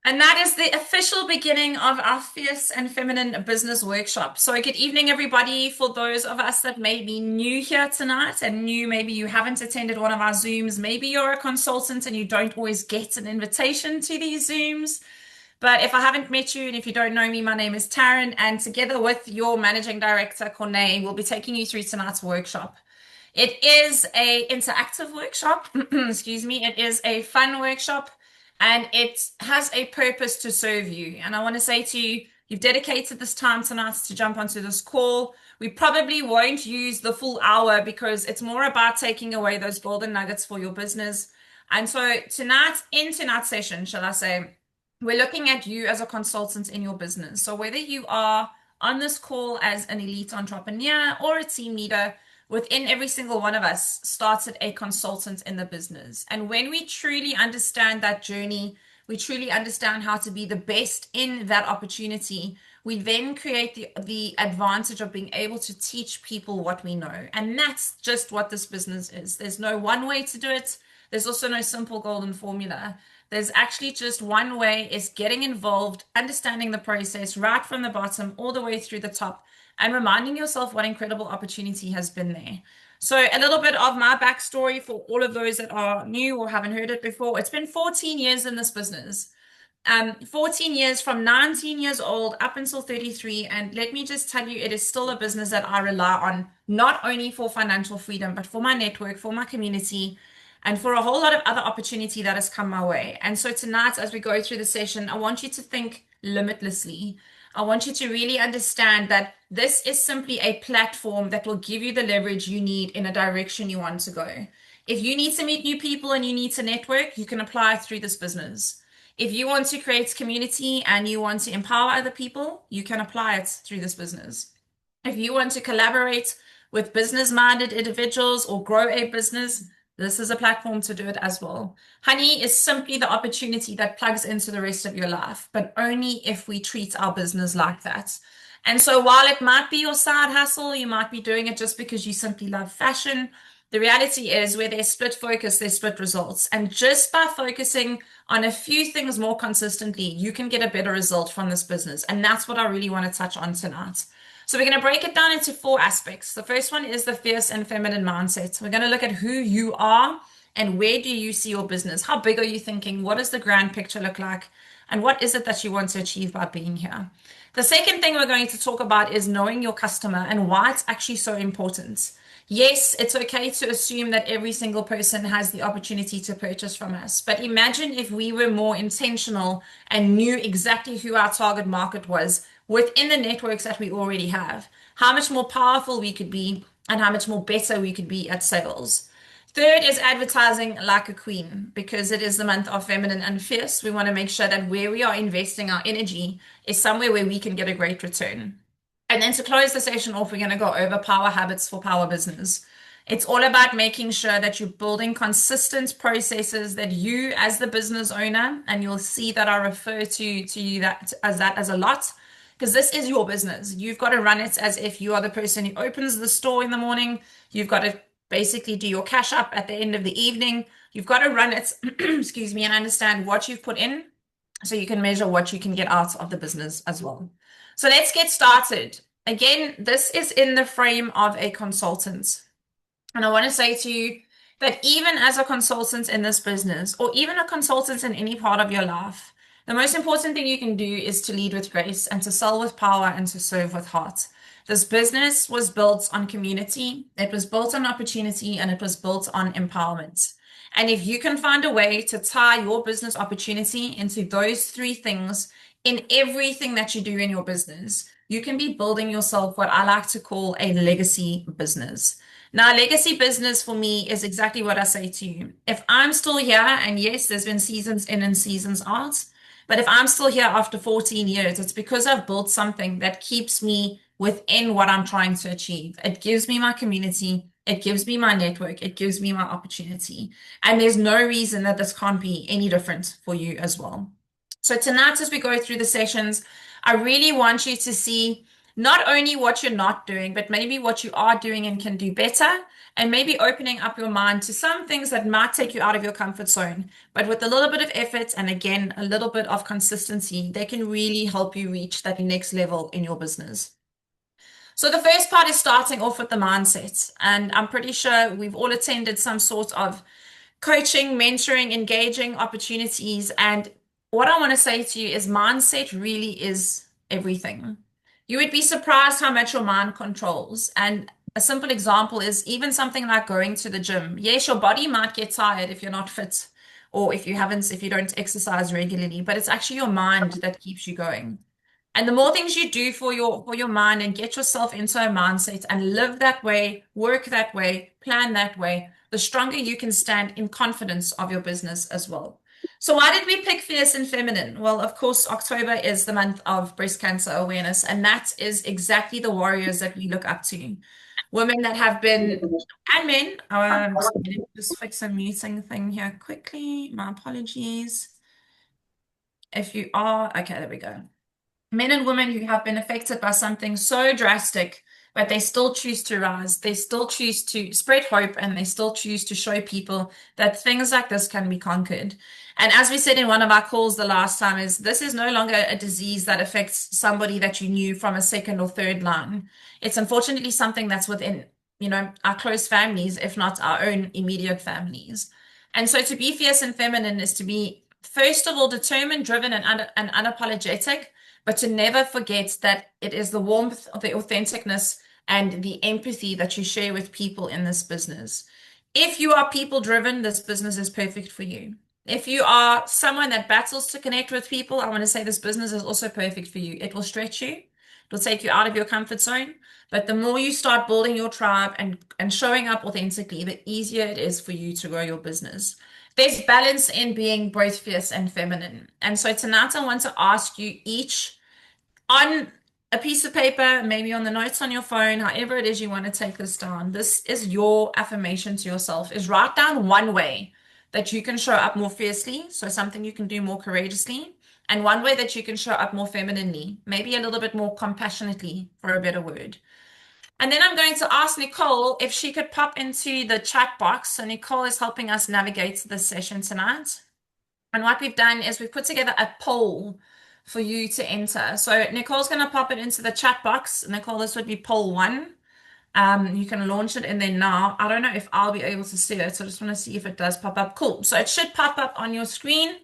And that is the official beginning of our Fierce and Feminine Business Workshop. So, good evening, everybody. For those of us that may be new here tonight and new, maybe you haven't attended one of our Zooms, maybe you're a consultant and you don't always get an invitation to these Zooms. But if I haven't met you and if you don't know me, my name is Taryn, and together with your managing director, Cornay, we'll be taking you through tonight's workshop. It is a interactive workshop. Excuse me. It is a fun workshop and it has a purpose to serve you. And I want to say to you, you've dedicated this time tonight to jump onto this call. We probably won't use the full hour because it's more about taking away those golden nuggets for your business. And so tonight, in tonight's session, shall I say, we're looking at you as a consultant in your business. So whether you are on this call as an elite entrepreneur or a team leader, within every single one of us started a consultant in the business. And when we truly understand that journey, we truly understand how to be the best in that opportunity, we then create the advantage of being able to teach people what we know. And that's just what this business is. There's no one way to do it. There's also no simple golden formula. There's actually just one way, is getting involved, understanding the process right from the bottom all the way through the top, and reminding yourself what incredible opportunity has been there. So a little bit of my backstory for all of those that are new or haven't heard it before. It's been 14 years in this business. 14 years from 19 years old up until 33. And let me just tell you, it is still a business that I rely on, not only for financial freedom, but for my network, for my community, and for a whole lot of other opportunity that has come my way. And so tonight, as we go through the session, I want you to think limitlessly. I want you to really understand that this is simply a platform that will give you the leverage you need in a direction you want to go. If you need to meet new people and you need to network, you can apply it through this business. If you want to create community and you want to empower other people, you can apply it through this business. If you want to collaborate with business-minded individuals or grow a business, this is a platform to do it as well. Honey is simply the opportunity that plugs into the rest of your life, but only if we treat our business like that. And so while it might be your side hustle, you might be doing it just because you simply love fashion. The reality is, where there's split focus, there's split results. And just by focusing on a few things more consistently, you can get a better result from this business. And that's what I really want to touch on tonight. So we're going to break it down into 4 aspects. The first one is the fierce and feminine mindset. We're going to look at who you are and where do you see your business? How big are you thinking? What does the grand picture look like? And what is it that you want to achieve by being here? The second thing we're going to talk about is knowing your customer and why it's actually so important. Yes, it's okay to assume that every single person has the opportunity to purchase from us. But imagine if we were more intentional and knew exactly who our target market was within the networks that we already have, how much more powerful we could be and how much more better we could be at sales. Third is advertising like a queen, because it is the month of feminine and fierce. We want to make sure that where we are investing our energy is somewhere where we can get a great return. And then to close the session off, we're going to go over power habits for power business. It's all about making sure that you're building consistent processes that you, as the business owner, and you'll see that I refer to you that as a lot, because this is your business. You've got to run it as if you are the person who opens the store in the morning. You've got to basically do your cash up at the end of the evening. You've got to run it, excuse me, and understand what you've put in so you can measure what you can get out of the business as well. So let's get started. Again, this is in the frame of a consultant. And I want to say to you that even as a consultant in this business, or even a consultant in any part of your life, the most important thing you can do is to lead with grace and to sell with power and to serve with heart. This business was built on community, it was built on opportunity, and it was built on empowerment. And if you can find a way to tie your business opportunity into those 3 things in everything that you do in your business, you can be building yourself what I like to call a legacy business. Now, legacy business for me is exactly what I say to you. If I'm still here, and yes, there's been seasons in and seasons out, but if I'm still here after 14 years, it's because I've built something that keeps me within what I'm trying to achieve. It gives me my community, it gives me my network, it gives me my opportunity. And there's no reason that this can't be any different for you as well. So tonight, as we go through the sessions, I really want you to see Not only what you're not doing, but maybe what you are doing and can do better, and maybe opening up your mind to some things that might take you out of your comfort zone. But with a little bit of effort and again, a little bit of consistency, they can really help you reach that next level in your business. So the first part is starting off with the mindset. And I'm pretty sure we've all attended some sort of coaching, mentoring, engaging opportunities. And what I want to say to you is mindset really is everything. You would be surprised how much your mind controls. And a simple example is even something like going to the gym. Yes, your body might get tired if you're not fit or if you don't exercise regularly, but it's actually your mind that keeps you going. And the more things you do for your mind and get yourself into a mindset and live that way, work that way, plan that way, the stronger you can stand in confidence of your business as well. So why did we pick Fierce and Feminine? Well, of course, October is the month of breast cancer awareness, and that is exactly the warriors that we look up to. Women that have been, and men, let me just fix a muting thing here quickly. My apologies. If you are, okay, there we go. Men and women who have been affected by something so drastic, but they still choose to rise, they still choose to spread hope, and they still choose to show people that things like this can be conquered. And as we said in one of our calls the last time, is this is no longer a disease that affects somebody that you knew from a second or third line. It's unfortunately something that's within, our close families, if not our own immediate families. And so to be fierce and feminine is to be, first of all, determined, driven, and unapologetic, but to never forget that it is the warmth, the authenticness, and the empathy that you share with people in this business. If you are people driven, this business is perfect for you. If you are someone that battles to connect with people, I want to say this business is also perfect for you. It will stretch you, it'll take you out of your comfort zone. But the more you start building your tribe and showing up authentically, the easier it is for you to grow your business. There's balance in being both fierce and feminine. And so tonight I want to ask you each on a piece of paper, maybe on the notes on your phone, however it is you want to take this down. This is your affirmation to yourself, is write down one way that you can show up more fiercely, so something you can do more courageously, and one way that you can show up more femininely, maybe a little bit more compassionately, for a better word. And then I'm going to ask Nicole if she could pop into the chat box. So Nicole is helping us navigate this session tonight. And what we've done is we've put together a poll for you to enter. So Nicole's going to pop it into the chat box. Nicole, this would be poll one. You can launch it in there now. I don't know if I'll be able to see it, so I just want to see if it does pop up. Cool. So it should pop up on your screen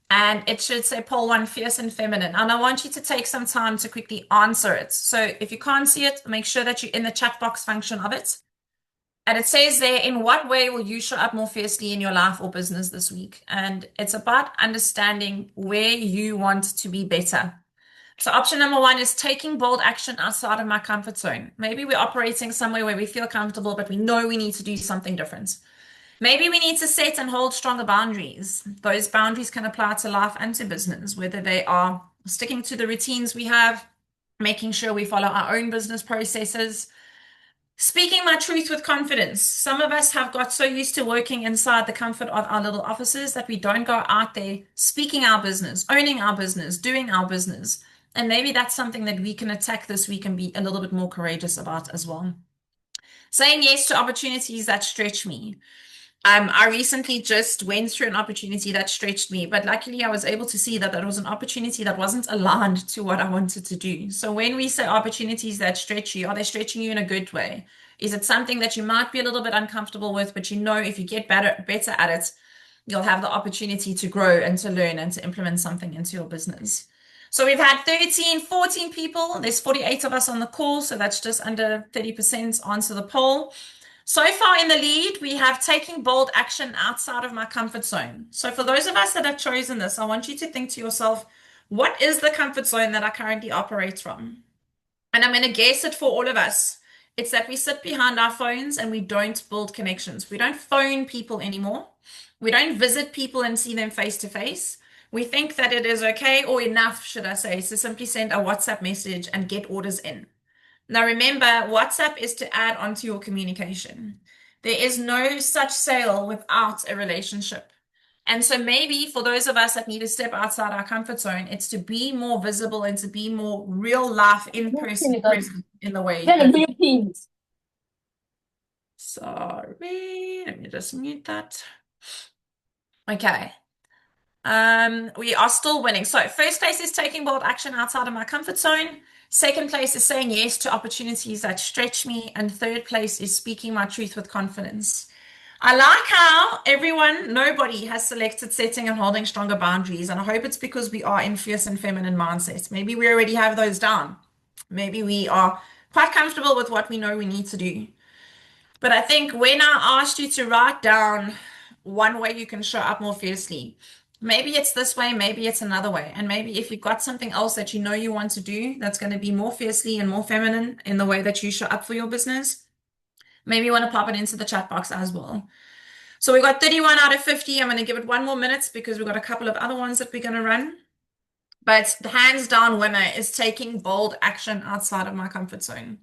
and it should say poll one, fierce and feminine. And I want you to take some time to quickly answer it. So if you can't see it, make sure that you're in the chat box function of it. And it says there, in what way will you show up more fiercely in your life or business this week? And it's about understanding where you want to be better. So option number one is taking bold action outside of my comfort zone. Maybe we're operating somewhere where we feel comfortable, but we know we need to do something different. Maybe we need to set and hold stronger boundaries. Those boundaries can apply to life and to business, whether they are sticking to the routines we have, making sure we follow our own business processes, speaking my truth with confidence. Some of us have got so used to working inside the comfort of our little offices that we don't go out there speaking our business, owning our business, doing our business. And maybe that's something that we can attack this week and be a little bit more courageous about as well. Saying yes to opportunities that stretch me. I recently just went through an opportunity that stretched me, but luckily I was able to see that that was an opportunity that wasn't aligned to what I wanted to do. So when we say opportunities that stretch you, are they stretching you in a good way? Is it something that you might be a little bit uncomfortable with, but you know if you get better at it, you'll have the opportunity to grow and to learn and to implement something into your business. So we've had 13, 14 people. There's 48 of us on the call, so that's just under 30% answer the poll. So far in the lead, we have taking bold action outside of my comfort zone. So for those of us that have chosen this, I want you to think to yourself, what is the comfort zone that I currently operate from? And I'm going to guess it for all of us. It's that we sit behind our phones and we don't build connections. We don't phone people anymore. We don't visit people and see them face to face. We think that it is okay or enough, should I say, to simply send a WhatsApp message and get orders in. Now remember, WhatsApp is to add onto your communication. There is no such sale without a relationship. And so maybe for those of us that need to step outside our comfort zone, it's to be more visible and to be more real life in person present in the way Then that. the Philippines. Sorry, let me just mute that. Okay. We are still winning. So first place is taking bold action outside of my comfort zone. Second place is saying yes to opportunities that stretch me. And third place is speaking my truth with confidence. I like how nobody has selected setting and holding stronger boundaries. And I hope it's because we are in fierce and feminine mindsets. Maybe we already have those down. Maybe we are quite comfortable with what we know we need to do. But I think when I asked you to write down one way you can show up more fiercely, maybe it's this way, maybe it's another way. And maybe if you've got something else that you know you want to do that's going to be more fiercely and more feminine in the way that you show up for your business, maybe you want to pop it into the chat box as well. So we got 31 out of 50. I'm going to give it one more minute because we've got a couple of other ones that we're going to run. But the hands down winner is taking bold action outside of my comfort zone.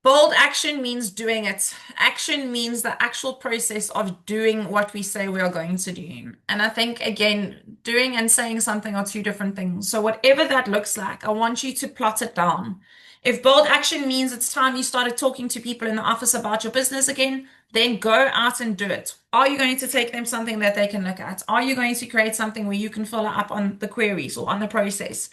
Bold action means doing it. Action means the actual process of doing what we say we are going to do. And I think, again, doing and saying something are two different things. So, whatever that looks like, I want you to plot it down. If bold action means it's time you started talking to people in the office about your business again, then go out and do it. Are you going to take them something that they can look at? Are you going to create something where you can follow up on the queries or on the process?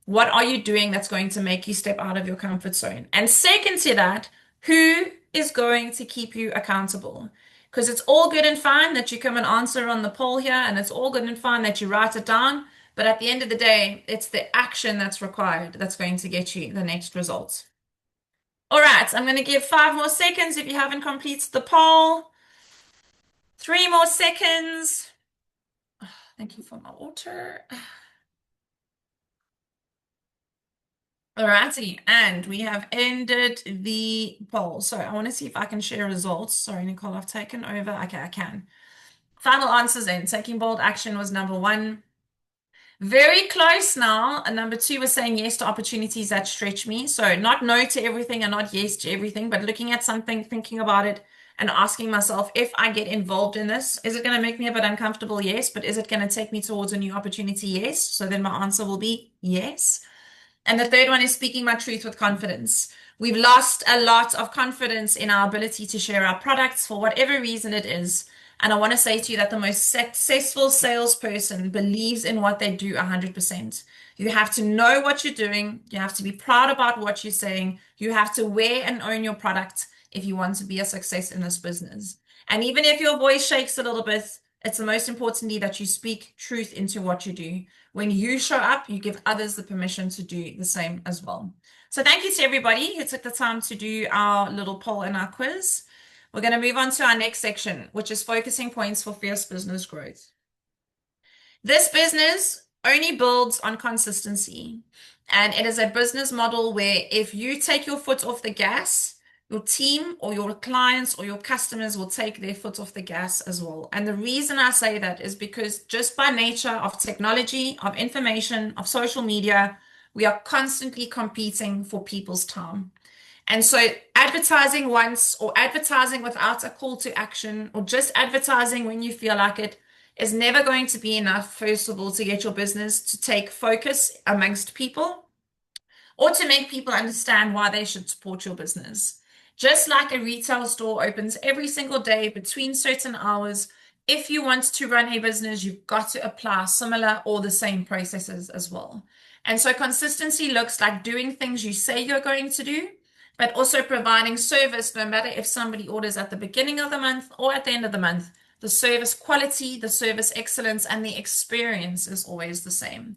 What are you doing that's going to make you step out of your comfort zone? And second to that, who is going to keep you accountable? Because it's all good and fine that you come and answer on the poll here, and it's all good and fine that you write it down. But at the end of the day, it's the action that's required that's going to get you the next results. All right, I'm going to give 5 more seconds if you haven't completed the poll. 3 more seconds. Thank you for my water. Alrighty, and we have ended the poll. So I want to see if I can share results. Sorry, Nicole, I've taken over. Okay, I can. Final answers in. Taking bold action was number one. Very close now. And number two was saying yes to opportunities that stretch me. So not no to everything and not yes to everything, but looking at something, thinking about it, and asking myself, if I get involved in this, is it going to make me a bit uncomfortable? Yes. But is it going to take me towards a new opportunity? Yes. So then my answer will be yes. And the third one is speaking my truth with confidence. We've lost a lot of confidence in our ability to share our products for whatever reason it is. And I want to say to you that the most successful salesperson believes in what they do 100%. You have to know what you're doing. You have to be proud about what you're saying. You have to wear and own your product if you want to be a success in this business. And even if your voice shakes a little bit, it's the most importantly that you speak truth into what you do. When you show up, you give others the permission to do the same as well. So thank you to everybody who took the time to do our little poll and our quiz. We're going to move on to our next section, which is focusing points for fierce business growth. This business only builds on consistency. And it is a business model where if you take your foot off the gas, your team or your clients or your customers will take their foot off the gas as well. And the reason I say that is because just by nature of technology, of information, of social media, we are constantly competing for people's time. And so advertising once or advertising without a call to action or just advertising when you feel like it is never going to be enough, first of all, to get your business to take focus amongst people or to make people understand why they should support your business. Just like a retail store opens every single day between certain hours, if you want to run a business, you've got to apply similar or the same processes as well. And so consistency looks like doing things you say you're going to do, but also providing service no matter if somebody orders at the beginning of the month or at the end of the month. The service quality, the service excellence, and the experience is always the same.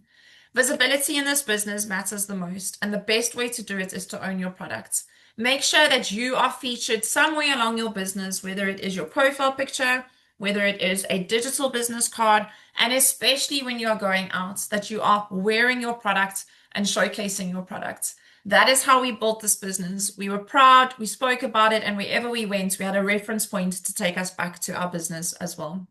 Visibility in this business matters the most, and the best way to do it is to own your products. Make sure that you are featured somewhere along your business, whether it is your profile picture, whether it is a digital business card, and especially when you are going out, that you are wearing your product and showcasing your product. That is how we built this business. We were proud, we spoke about it, and wherever we went, we had a reference point to take us back to our business as well.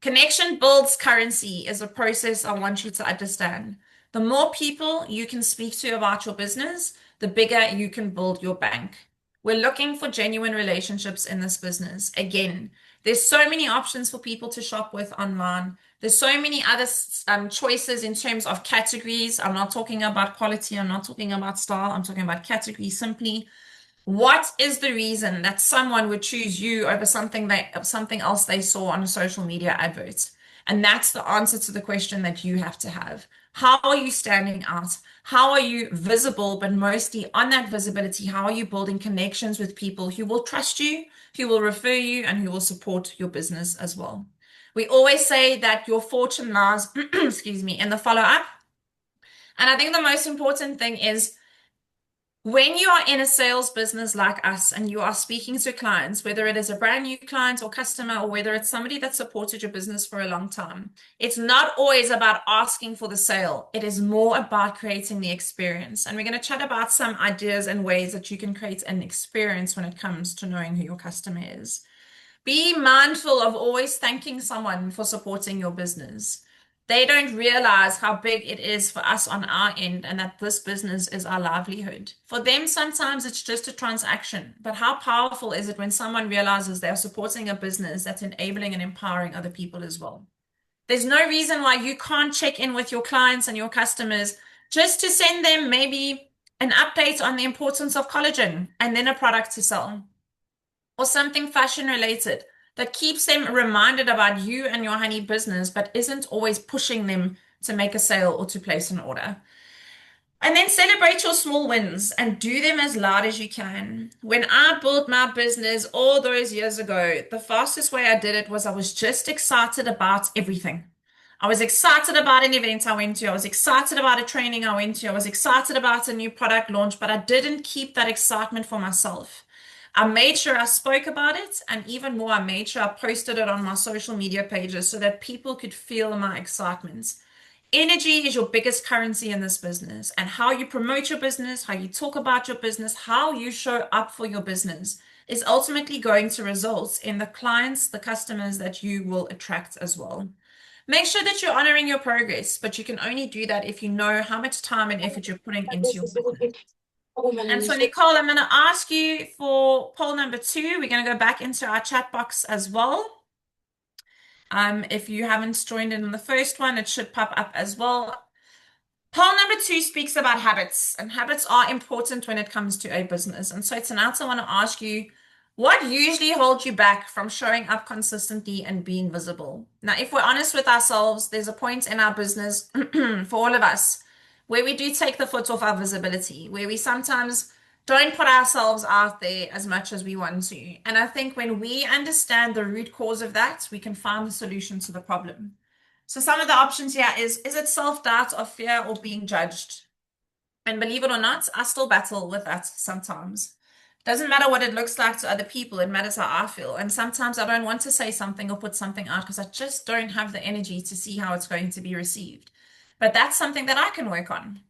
Connection builds currency is a process I want you to understand. The more people you can speak to about your business, the bigger you can build your bank. We're looking for genuine relationships in this business. Again, There's so many options for people to shop with online. There's so many other choices in terms of categories. I'm not talking about quality. I'm not talking about style. I'm talking about category simply. What is the reason that someone would choose you over something else they saw on a social media advert? And that's the answer to the question that you have to have. How are you standing out? How are you visible? But mostly on that visibility, how are you building connections with people who will trust you, who will refer you, and who will support your business as well? We always say that your fortune lies, excuse me, in the follow up. And I think the most important thing is when you are in a sales business like us and you are speaking to clients, whether it is a brand new client or customer, or whether it's somebody that supported your business for a long time, it's not always about asking for the sale. It is more about creating the experience. And we're going to chat about some ideas and ways that you can create an experience when it comes to knowing who your customer is. Be mindful of always thanking someone for supporting your business. They don't realize how big it is for us on our end and that this business is our livelihood. For them, sometimes it's just a transaction, but how powerful is it when someone realizes they're supporting a business that's enabling and empowering other people as well? There's no reason why you can't check in with your clients and your customers just to send them maybe an update on the importance of collagen and then a product to sell or something fashion related that keeps them reminded about you and your honey business, but isn't always pushing them to make a sale or to place an order. And then celebrate your small wins and do them as loud as you can. When I built my business all those years ago, the fastest way I did it was I was just excited about everything. I was excited about an event I went to. I was excited about a training I went to. I was excited about a new product launch, but I didn't keep that excitement for myself. I made sure I spoke about it, and even more, I made sure I posted it on my social media pages so that people could feel my excitement. Energy is your biggest currency in this business, and how you promote your business, how you talk about your business, how you show up for your business is ultimately going to result in the clients, the customers that you will attract as well. Make sure that you're honoring your progress, but you can only do that if you know how much time and effort you're putting into your business. And so, Nicole, I'm going to ask you for poll number 2. We're going to go back into our chat box as well. If you haven't joined in on the first one, it should pop up as well. Poll number 2 speaks about habits, and habits are important when it comes to a business. And so tonight I want to ask you, what usually holds you back from showing up consistently and being visible? Now, if we're honest with ourselves, there's a point in our business for all of us where we do take the foot off our visibility, where we sometimes don't put ourselves out there as much as we want to. And I think when we understand the root cause of that, we can find the solution to the problem. So some of the options here is it self-doubt or fear or being judged? And believe it or not, I still battle with that sometimes. Doesn't matter what it looks like to other people, it matters how I feel. And sometimes I don't want to say something or put something out because I just don't have the energy to see how it's going to be received. But that's something that I can work on.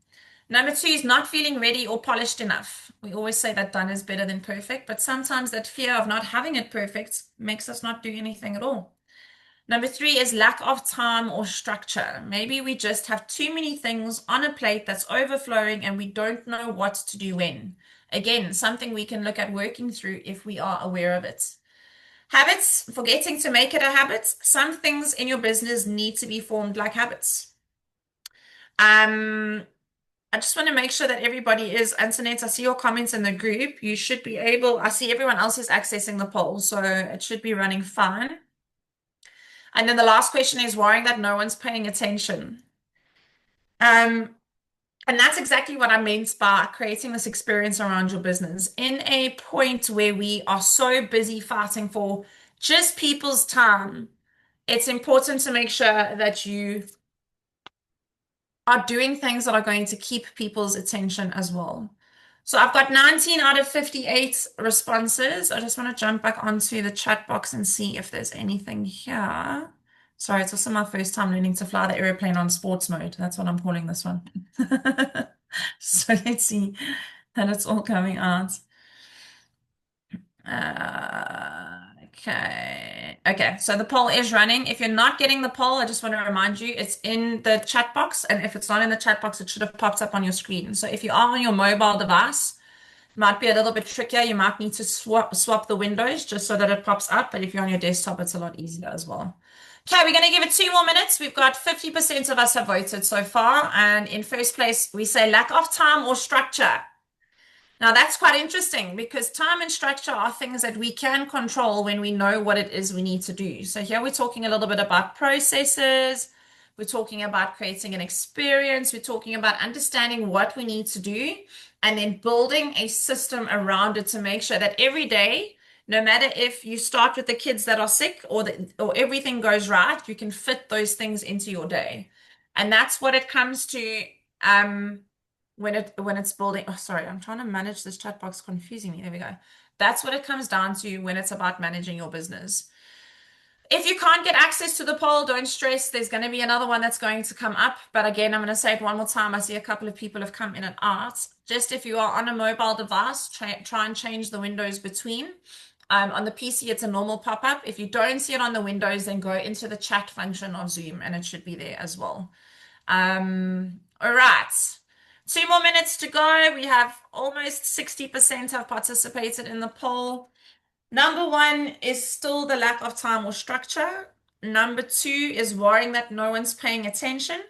Number 2 is not feeling ready or polished enough. We always say that done is better than perfect, but sometimes that fear of not having it perfect makes us not do anything at all. Number 3 is lack of time or structure. Maybe we just have too many things on a plate that's overflowing and we don't know what to do when. Again, something we can look at working through if we are aware of it. Habits, forgetting to make it a habit. Some things in your business need to be formed like habits. I just want to make sure that everybody is, Antoinette, I see your comments in the group. You should be able, I see everyone else is accessing the poll, so it should be running fine. And then the last question is worrying that no one's paying attention. And that's exactly what I meant by creating this experience around your business. In a point where we are so busy fighting for just people's time, it's important to make sure that you are doing things that are going to keep people's attention as well. So I've got 19 out of 58 responses. I just want to jump back onto the chat box and see if there's anything here. Sorry, it's also my first time learning to fly the airplane on sports mode. That's what I'm calling this one. So let's see that it's all coming out. Okay, so the poll is running. If you're not getting the poll, I just want to remind you it's in the chat box. And if it's not in the chat box, it should have popped up on your screen. So if you are on your mobile device, Might be a little bit trickier. You might need to swap the windows just so that it pops up. But if you're on your desktop, it's a lot easier as well. Okay, we're going to give it 2 more minutes. We've got 50% of us have voted so far. And in first place, we say lack of time or structure. Now, that's quite interesting because time and structure are things that we can control when we know what it is we need to do. So, here we're talking a little bit about processes. We're talking about creating an experience. We're talking about understanding what we need to do and then building a system around it to make sure that every day, no matter if you start with the kids that are sick or everything goes right, you can fit those things into your day. And that's what it comes to. When it's building, oh sorry, I'm trying to manage this chat box confusing me. There we go. That's what it comes down to when it's about managing your business. If you can't get access to the poll, don't stress. There's going to be another one that's going to come up. But again, I'm going to say it one more time. I see a couple of people have come in and out. Just if you are on a mobile device, try and change the windows between. On the PC, it's a normal pop-up. If you don't see it on the windows, then go into the chat function of Zoom and it should be there as well. All right. 2 more minutes to go. We have almost 60% have participated in the poll. Number one is still the lack of time or structure. Number two is worrying that no one's paying attention.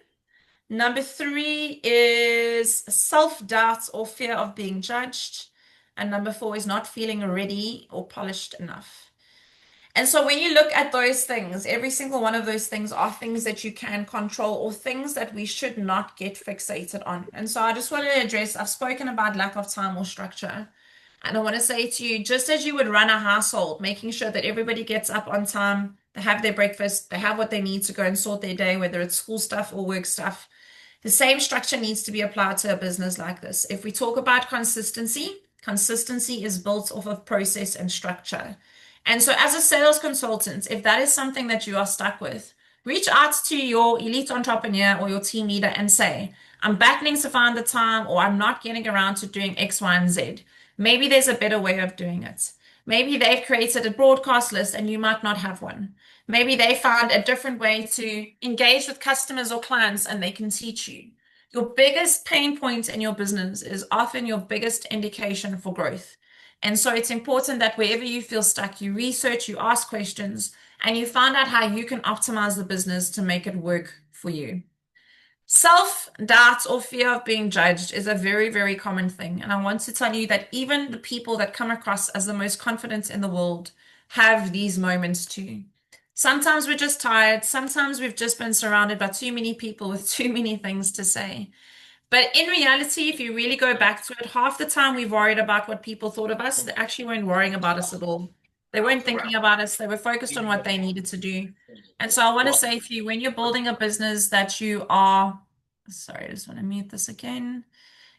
Number three is self-doubt or fear of being judged. And number four is not feeling ready or polished enough. And so when you look at those things, every single one of those things are things that you can control or things that we should not get fixated on. And so I just want to address, I've spoken about lack of time or structure. And I want to say to you, just as you would run a household, making sure that everybody gets up on time, they have their breakfast, they have what they need to go and sort their day, whether it's school stuff or work stuff, the same structure needs to be applied to a business like this. If we talk about consistency, consistency is built off of process and structure. And so, as a sales consultant, if that is something that you are stuck with, reach out to your elite entrepreneur or your team leader and say, I'm battling to find the time, or I'm not getting around to doing X, Y, and Z. Maybe there's a better way of doing it. Maybe they've created a broadcast list and you might not have one. Maybe they found a different way to engage with customers or clients and they can teach you. Your biggest pain point in your business is often your biggest indication for growth. And so it's important that wherever you feel stuck, you research, you ask questions, and you find out how you can optimize the business to make it work for you. Self-doubt or fear of being judged is a very, very common thing. And I want to tell you that even the people that come across as the most confident in the world have these moments too. Sometimes we're just tired. Sometimes we've just been surrounded by too many people with too many things to say. But in reality, if you really go back to it, half the time we worried about what people thought of us. They actually weren't worrying about us at all. They weren't thinking about us. They were focused on what they needed to do. And so I want to say to you, when you're building a business that you are, sorry, I just want to mute this again.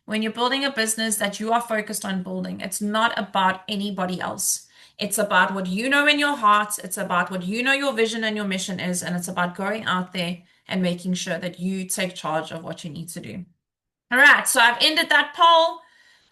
When you're building a business that you are focused on building, it's not about anybody else. It's about what you know in your heart. It's about what you know your vision and your mission is. And it's about going out there and making sure that you take charge of what you need to do. All right, so I've ended that poll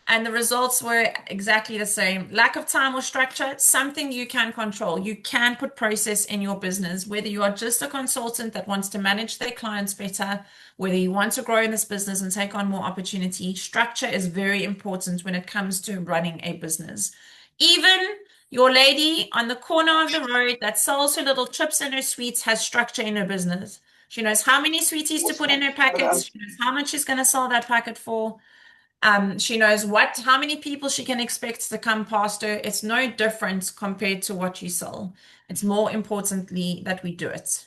and the results were exactly the same. Lack of time or structure, something you can control. You can put process in your business, whether you are just a consultant that wants to manage their clients better, whether you want to grow in this business and take on more opportunity. Structure is very important when it comes to running a business. Even your lady on the corner of the road that sells her little chips and her sweets has structure in her business. She knows how many sweeties to put in her packets. She knows how much she's going to sell that packet for. She knows how many people she can expect to come past her. It's no different compared to what you sell. It's more importantly that we do it.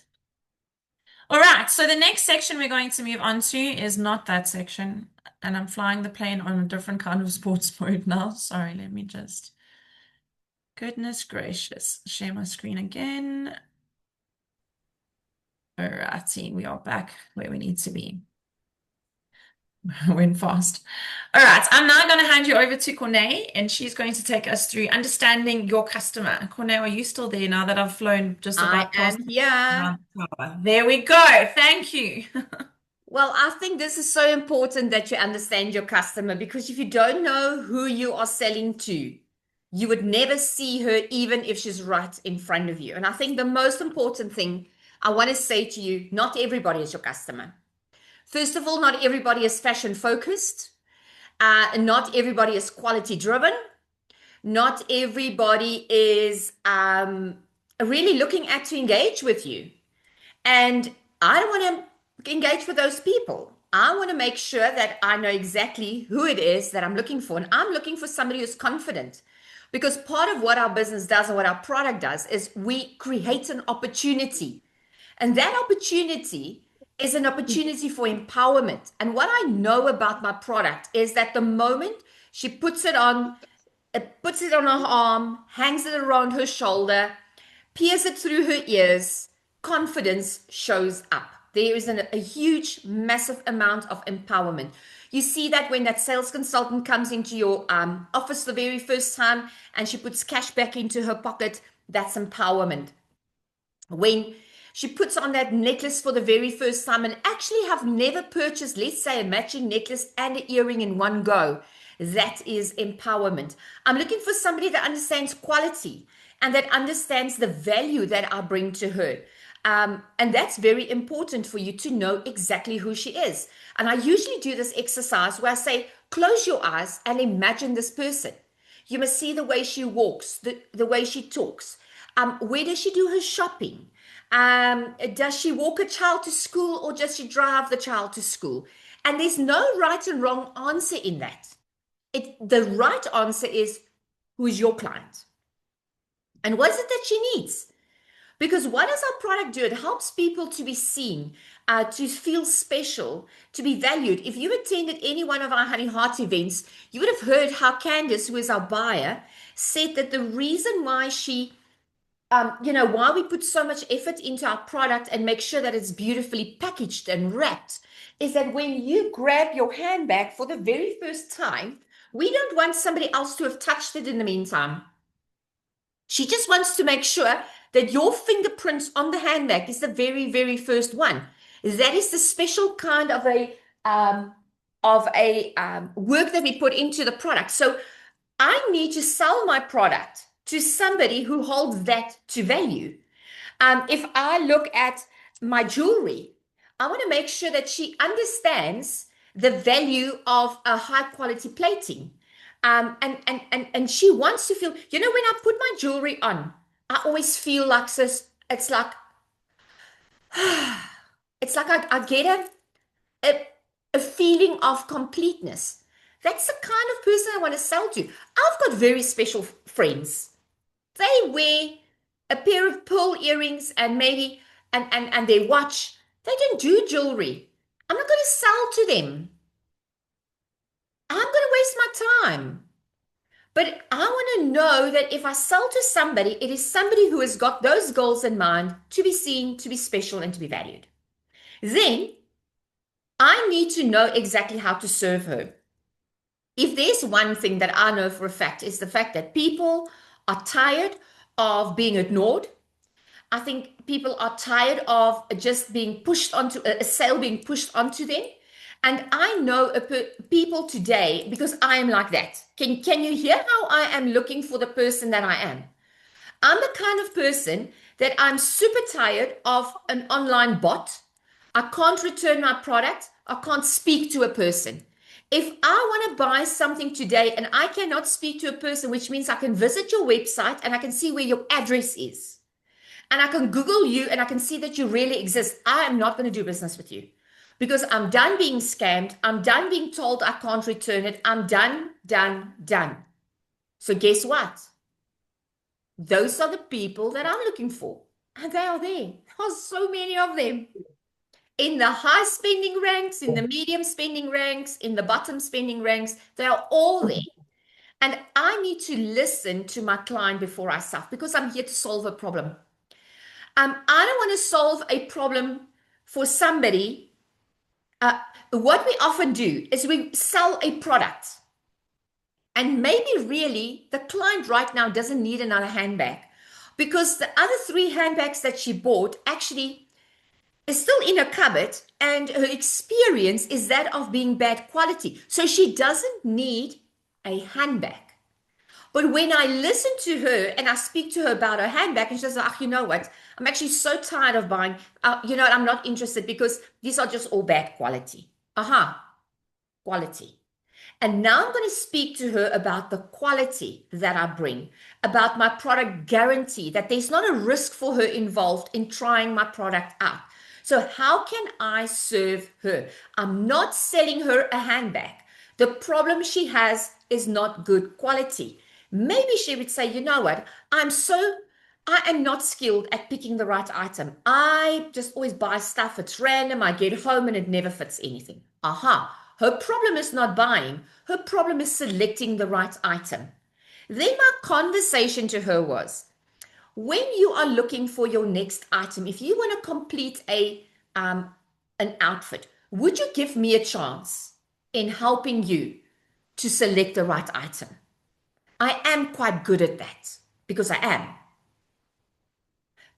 All right, so the next section we're going to move on to is not that section. And I'm flying the plane on a different kind of sports mode now. Sorry, let me just, goodness gracious, share my screen again. All righty, we are back where we need to be. Went fast. All right, I'm now going to hand you over to Corné, and she's going to take us through understanding your customer. Corné, are you still there now that I've flown just about past? Yeah. There we go. Thank you. Well, I think this is so important that you understand your customer because if you don't know who you are selling to, you would never see her even if she's right in front of you. And I think the most important thing I want to say to you, not everybody is your customer. First of all, not everybody is fashion focused. Not everybody is quality driven. Not everybody is really looking at to engage with you. And I don't want to engage with those people. I want to make sure that I know exactly who it is that I'm looking for. And I'm looking for somebody who's confident. Because part of what our business does and what our product does is we create an opportunity. And that opportunity is an opportunity for empowerment. And what I know about my product is that the moment she puts it on her arm, hangs it around her shoulder, peers it through her ears, confidence shows up. There is a huge, massive amount of empowerment. You see that when that sales consultant comes into your office the very first time and she puts cash back into her pocket, that's empowerment. When she puts on that necklace for the very first time and actually have never purchased, let's say, a matching necklace and an earring in one go, that is empowerment. I'm looking for somebody that understands quality and that understands the value that I bring to her. And that's very important for you to know exactly who she is. And I usually do this exercise where I say, close your eyes and imagine this person. You must see the way she walks, the way she talks. Where does she do her shopping? Does she walk a child to school or does she drive the child to school? And there's no right and wrong answer in that. The right answer is, who is your client? And what is it that she needs? Because what does our product do? It helps people to be seen, to feel special, to be valued. If you attended any one of our Honey Heart events, you would have heard how Candice, who is our buyer, said that the reason why she, why we put so much effort into our product and make sure that it's beautifully packaged and wrapped is that when you grab your handbag for the very first time, we don't want somebody else to have touched it in the meantime. She just wants to make sure that your fingerprints on the handbag is the very, very first one. That is the special kind of a work that we put into the product. So I need to sell my product to somebody who holds that to value. If I look at my jewelry, I want to make sure that she understands the value of a high quality plating. And she wants to feel, when I put my jewelry on, I always feel like this, it's like I get a feeling of completeness. That's the kind of person I want to sell to. I've got very special friends. They wear a pair of pearl earrings and maybe and their watch. They don't do jewelry. I'm not going to sell to them. I'm going to waste my time. But I want to know that if I sell to somebody, it is somebody who has got those goals in mind to be seen, to be special, and to be valued. Then I need to know exactly how to serve her. If there's one thing that I know for a fact, is the fact that people are tired of being ignored. I think people are tired of just being pushed onto a sale being pushed onto them. And I know people today, because I am like that. Can you hear how I am looking for the person that I am? I'm the kind of person that I'm super tired of an online bot. I can't return my product. I can't speak to a person. If I want to buy something today and I cannot speak to a person, which means I can visit your website and I can see where your address is. And I can Google you and I can see that you really exist. I am not going to do business with you. Because I'm done being scammed. I'm done being told I can't return it. I'm done. So guess what? Those are the people that I'm looking for. And they are there. There are so many of them. In the high spending ranks, in the medium spending ranks, in the bottom spending ranks, they are all there. And I need to listen to my client before I sell because I'm here to solve a problem. I don't want to solve a problem for somebody. What we often do is we sell a product and maybe really the client right now doesn't need another handbag because the other 3 handbags that she bought actually is still in her cupboard and her experience is that of being bad quality. So she doesn't need a handbag. But when I listen to her and I speak to her about her handbag and she says, you know what? I'm actually so tired of buying, I'm not interested because these are just all bad quality. Quality. And now I'm going to speak to her about the quality that I bring, about my product guarantee, that there's not a risk for her involved in trying my product out. So, how can I serve her? I'm not selling her a handbag. The problem she has is not good quality. Maybe she would say, you know what, I am not skilled at picking the right item. I just always buy stuff, it's random, I get home and it never fits anything. Aha. Her problem is not buying, her problem is selecting the right item. Then my conversation to her was, when you are looking for your next item, if you want to complete an outfit, would you give me a chance in helping you to select the right item? I am quite good at that because I am.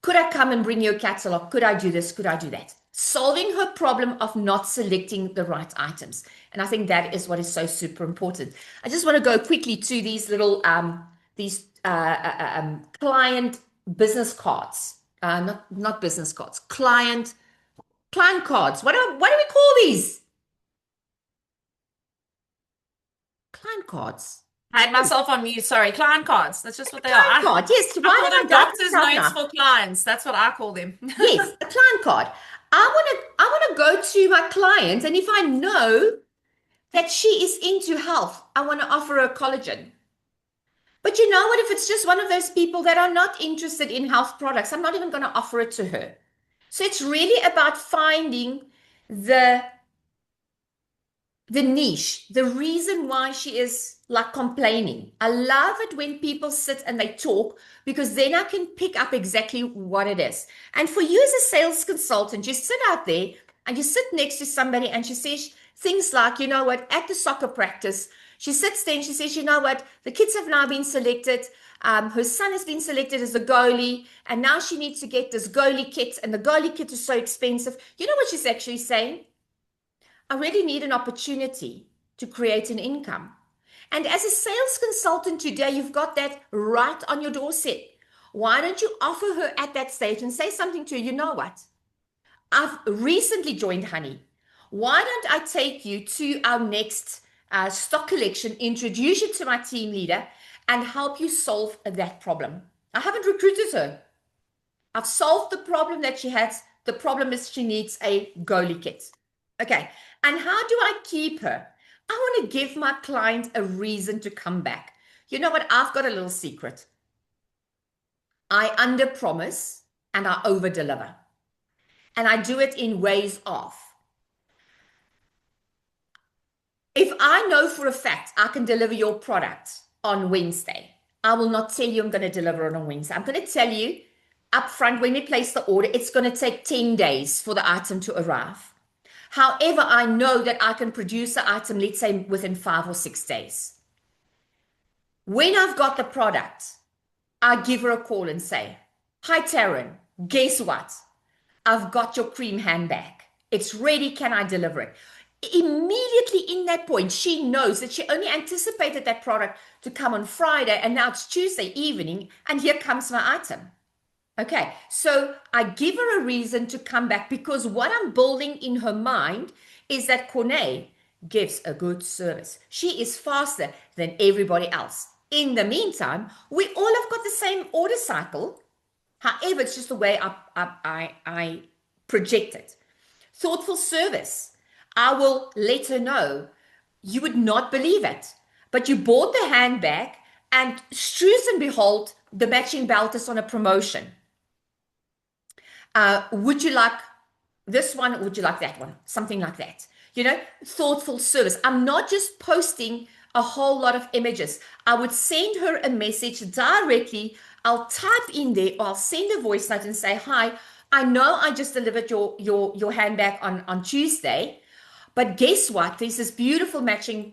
Could I come and bring you a catalog? Could I do this? Could I do that? Solving her problem of not selecting the right items. And I think that is what is so super important. I just want to go quickly to these little client business cards. Not business cards, client cards. What do we call these? Client cards. I had myself on mute. Sorry, client cards. That's just what they Client are. card. Yes. I Why call don't them I doctor's don't notes now? for clients. That's what I call them. Yes, a client card. I want to go to my client, and if I know that she is into health, I want to offer her collagen. But you know what? If it's just one of those people that are not interested in health products, I'm not even going to offer it to her. So it's really about finding the niche, the reason why she is like complaining. I love it when people sit and they talk because then I can pick up exactly what it is. And for you as a sales consultant, you sit out there and you sit next to somebody and she says things like, you know what, at the soccer practice, she sits there and she says, you know what, the kids have now been selected. Her son has been selected as a goalie, and now she needs to get this goalie kit, and the goalie kit is so expensive. You know what she's actually saying? I really need an opportunity to create an income. And as a sales consultant today, you've got that right on your doorstep. Why don't you offer her at that stage and say something to her? You know what? I've recently joined Honey. Why don't I take you to our next stock collection, introduce you to my team leader, and help you solve that problem? I haven't recruited her. I've solved the problem that she has. The problem is she needs a goalie kit. Okay. And how do I keep her? I want to give my client a reason to come back. You know what? I've got a little secret. I underpromise and I overdeliver. And I do it in ways of, if I know for a fact I can deliver your product on Wednesday, I will not tell you I'm going to deliver it on Wednesday. I'm going to tell you upfront when we place the order, it's going to take 10 days for the item to arrive. However, I know that I can produce the item, let's say, within 5 or 6 days. When I've got the product, I give her a call and say, hi, Taryn, guess what? I've got your cream handbag. It's ready. Can I deliver it? Immediately in that point, she knows that she only anticipated that product to come on Friday, and now it's Tuesday evening, and here comes my item. Okay, so I give her a reason to come back because what I'm building in her mind is that Corne gives a good service. She is faster than everybody else. In the meantime, we all have got the same order cycle. However, it's just the way I project it. Thoughtful service. I will let her know. You would not believe it, but you bought the handbag and strews and behold, the matching belt is on a promotion. Would you like this one? Would you like that one? Something like that. You know, thoughtful service. I'm not just posting a whole lot of images. I would send her a message directly. I'll type in there or I'll send a voice note and say, hi, I know I just delivered your handbag on Tuesday, but guess what? There's this beautiful matching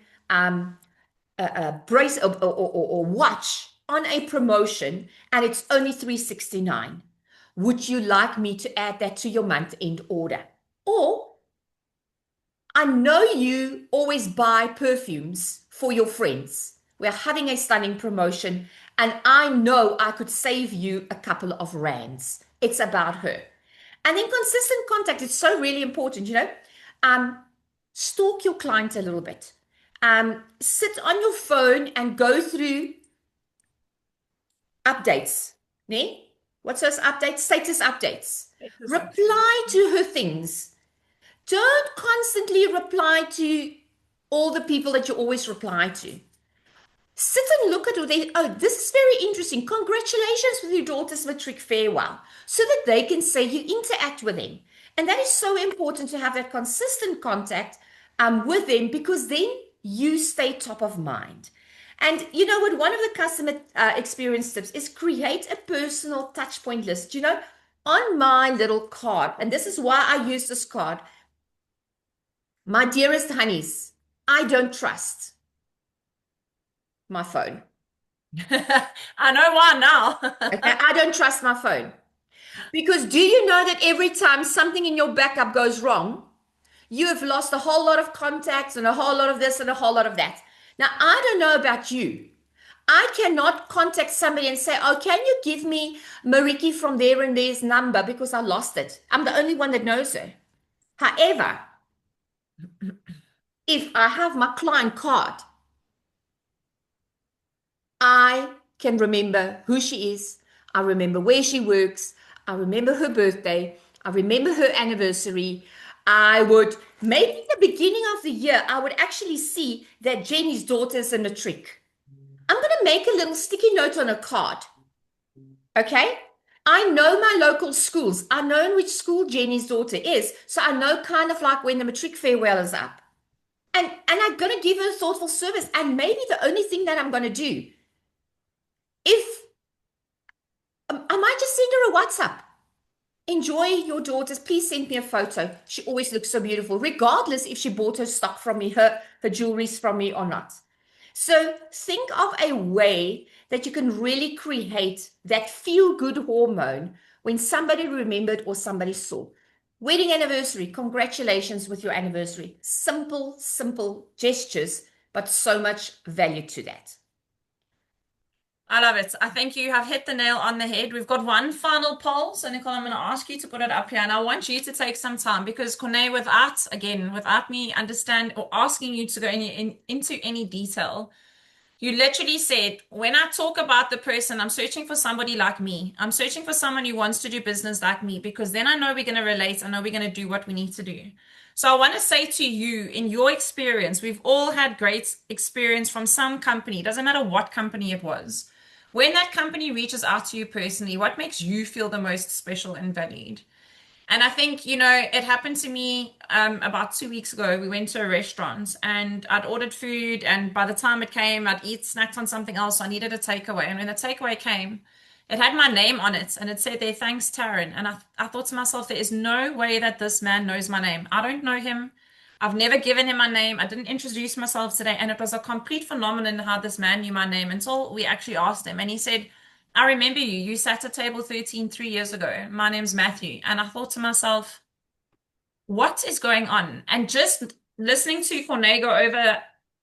brace or watch on a promotion and it's only $369. Would you like me to add that to your month-end order? Or I know you always buy perfumes for your friends. We're having a stunning promotion, and I know I could save you a couple of rands. It's about her. And then consistent contact is so really important, you know. Stalk your client a little bit. sit on your phone and go through updates. Ne? What's those updates? Status updates. Reply to her things. Don't constantly reply to all the people that you always reply to. Sit and look at what they, oh, this is very interesting. Congratulations with your daughter's matric farewell, so that they can say you interact with them. And that is so important to have that consistent contact with them, because then you stay top of mind. And you know what? One of the customer experience tips is create a personal touch point list. You know, on my little card, and this is why I use this card. My dearest honeys, I don't trust my phone. I know why now. Okay, I don't trust my phone. Because do you know that every time something in your backup goes wrong, you have lost a whole lot of contacts and a whole lot of this and a whole lot of that. Now, I don't know about you. I cannot contact somebody and say, oh, can you give me Mariki from there and there's number, because I lost it. I'm the only one that knows her. However, if I have my client card, I can remember who she is. I remember where she works. I remember her birthday. I remember her anniversary. I would, maybe in the beginning of the year, I would actually see that Jenny's daughter is a matric. I'm going to make a little sticky note on a card. Okay? I know my local schools. I know in which school Jenny's daughter is. So I know kind of like when the matric farewell is up. And I'm going to give her thoughtful service. And maybe the only thing that I'm going to do, if I might just send her a WhatsApp. Enjoy your daughters. Please send me a photo. She always looks so beautiful, regardless if she bought her stock from me, her jewelries from me or not. So think of a way that you can really create that feel-good hormone when somebody remembered or somebody saw. Wedding anniversary, congratulations with your anniversary. Simple, simple gestures, but so much value to that. I love it. I think you have hit the nail on the head. We've got one final poll. So, Nicole, I'm going to ask you to put it up here. And I want you to take some time, because, Corné, without me understand or asking you to go into any detail, you literally said, when I talk about the person, I'm searching for somebody like me. I'm searching for someone who wants to do business like me, because then I know we're going to relate. I know we're going to do what we need to do. So I want to say to you, in your experience, we've all had great experience from some company. It doesn't matter what company it was. When that company reaches out to you personally, what makes you feel the most special and valued? And I think, it happened to me about 2 weeks ago. We went to a restaurant and I'd ordered food. And by the time it came, I'd snacked on something else. So I needed a takeaway. And when the takeaway came, it had my name on it. And it said there, thanks, Taryn. And I thought to myself, there is no way that this man knows my name. I don't know him. I've never given him my name. I didn't introduce myself today. And it was a complete phenomenon how this man knew my name until we actually asked him. And he said, I remember you. You sat at table 13 3 years ago. My name's Matthew. And I thought to myself, what is going on? And just listening to Corné go over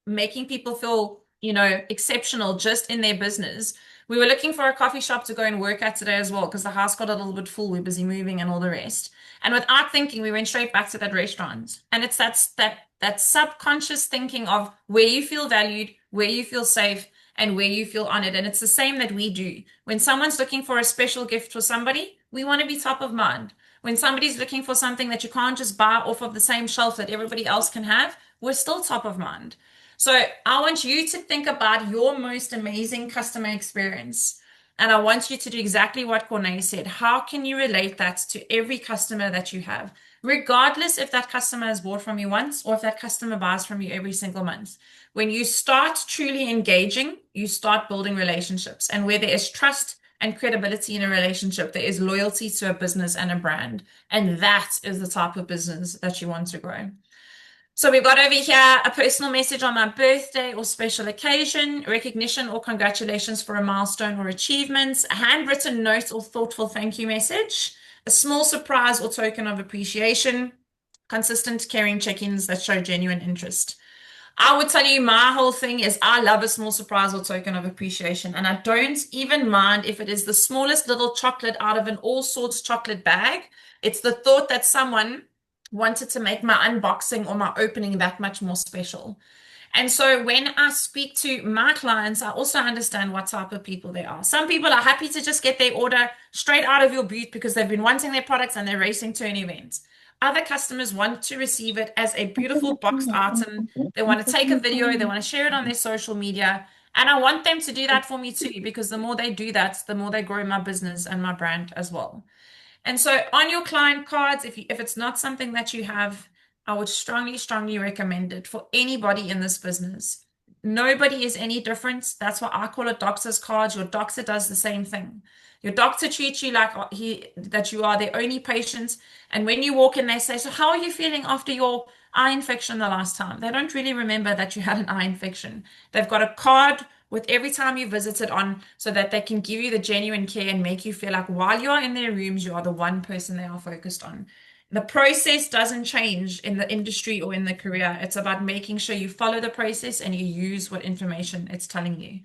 making people feel, exceptional just in their business. We were looking for a coffee shop to go and work at today as well, because the house got a little bit full. We're busy moving and all the rest. And without thinking, we went straight back to that restaurant. And it's that subconscious thinking of where you feel valued, where you feel safe, and where you feel honored. And it's the same that we do. When someone's looking for a special gift for somebody, we want to be top of mind. When somebody's looking for something that you can't just buy off of the same shelf that everybody else can have, we're still top of mind. So I want you to think about your most amazing customer experience. And I want you to do exactly what Corné said. How can you relate that to every customer that you have, regardless if that customer has bought from you once or if that customer buys from you every single month? When you start truly engaging, you start building relationships. And where there is trust and credibility in a relationship, there is loyalty to a business and a brand. And that is the type of business that you want to grow. So we've got over here a personal message on my birthday or special occasion, recognition or congratulations for a milestone or achievements, a handwritten note or thoughtful thank you message, a small surprise or token of appreciation, consistent caring check-ins that show genuine interest. I would tell you my whole thing is I love a small surprise or token of appreciation. And I don't even mind if it is the smallest little chocolate out of an all sorts chocolate bag. It's the thought that someone wanted to make my unboxing or my opening that much more special. And so when I speak to my clients, I also understand what type of people they are. Some people are happy to just get their order straight out of your booth because they've been wanting their products and they're racing to an event. Other customers want to receive it as a beautiful boxed item. They want to take a video, they want to share it on their social media. And I want them to do that for me too, because the more they do that, the more they grow my business and my brand as well. And so on your client cards, if it's not something that you have, I would strongly, strongly recommend it for anybody in this business. Nobody is any different. That's why I call it doctor's cards. Your doctor does the same thing. Your doctor treats you like that you are their only patient. And when you walk in, they say, "So how are you feeling after your eye infection the last time?" They don't really remember that you had an eye infection. They've got a card with every time you visited on so that they can give you the genuine care and make you feel like while you are in their rooms, you are the one person they are focused on. The process doesn't change in the industry or in the career. It's about making sure you follow the process and you use what information it's telling you.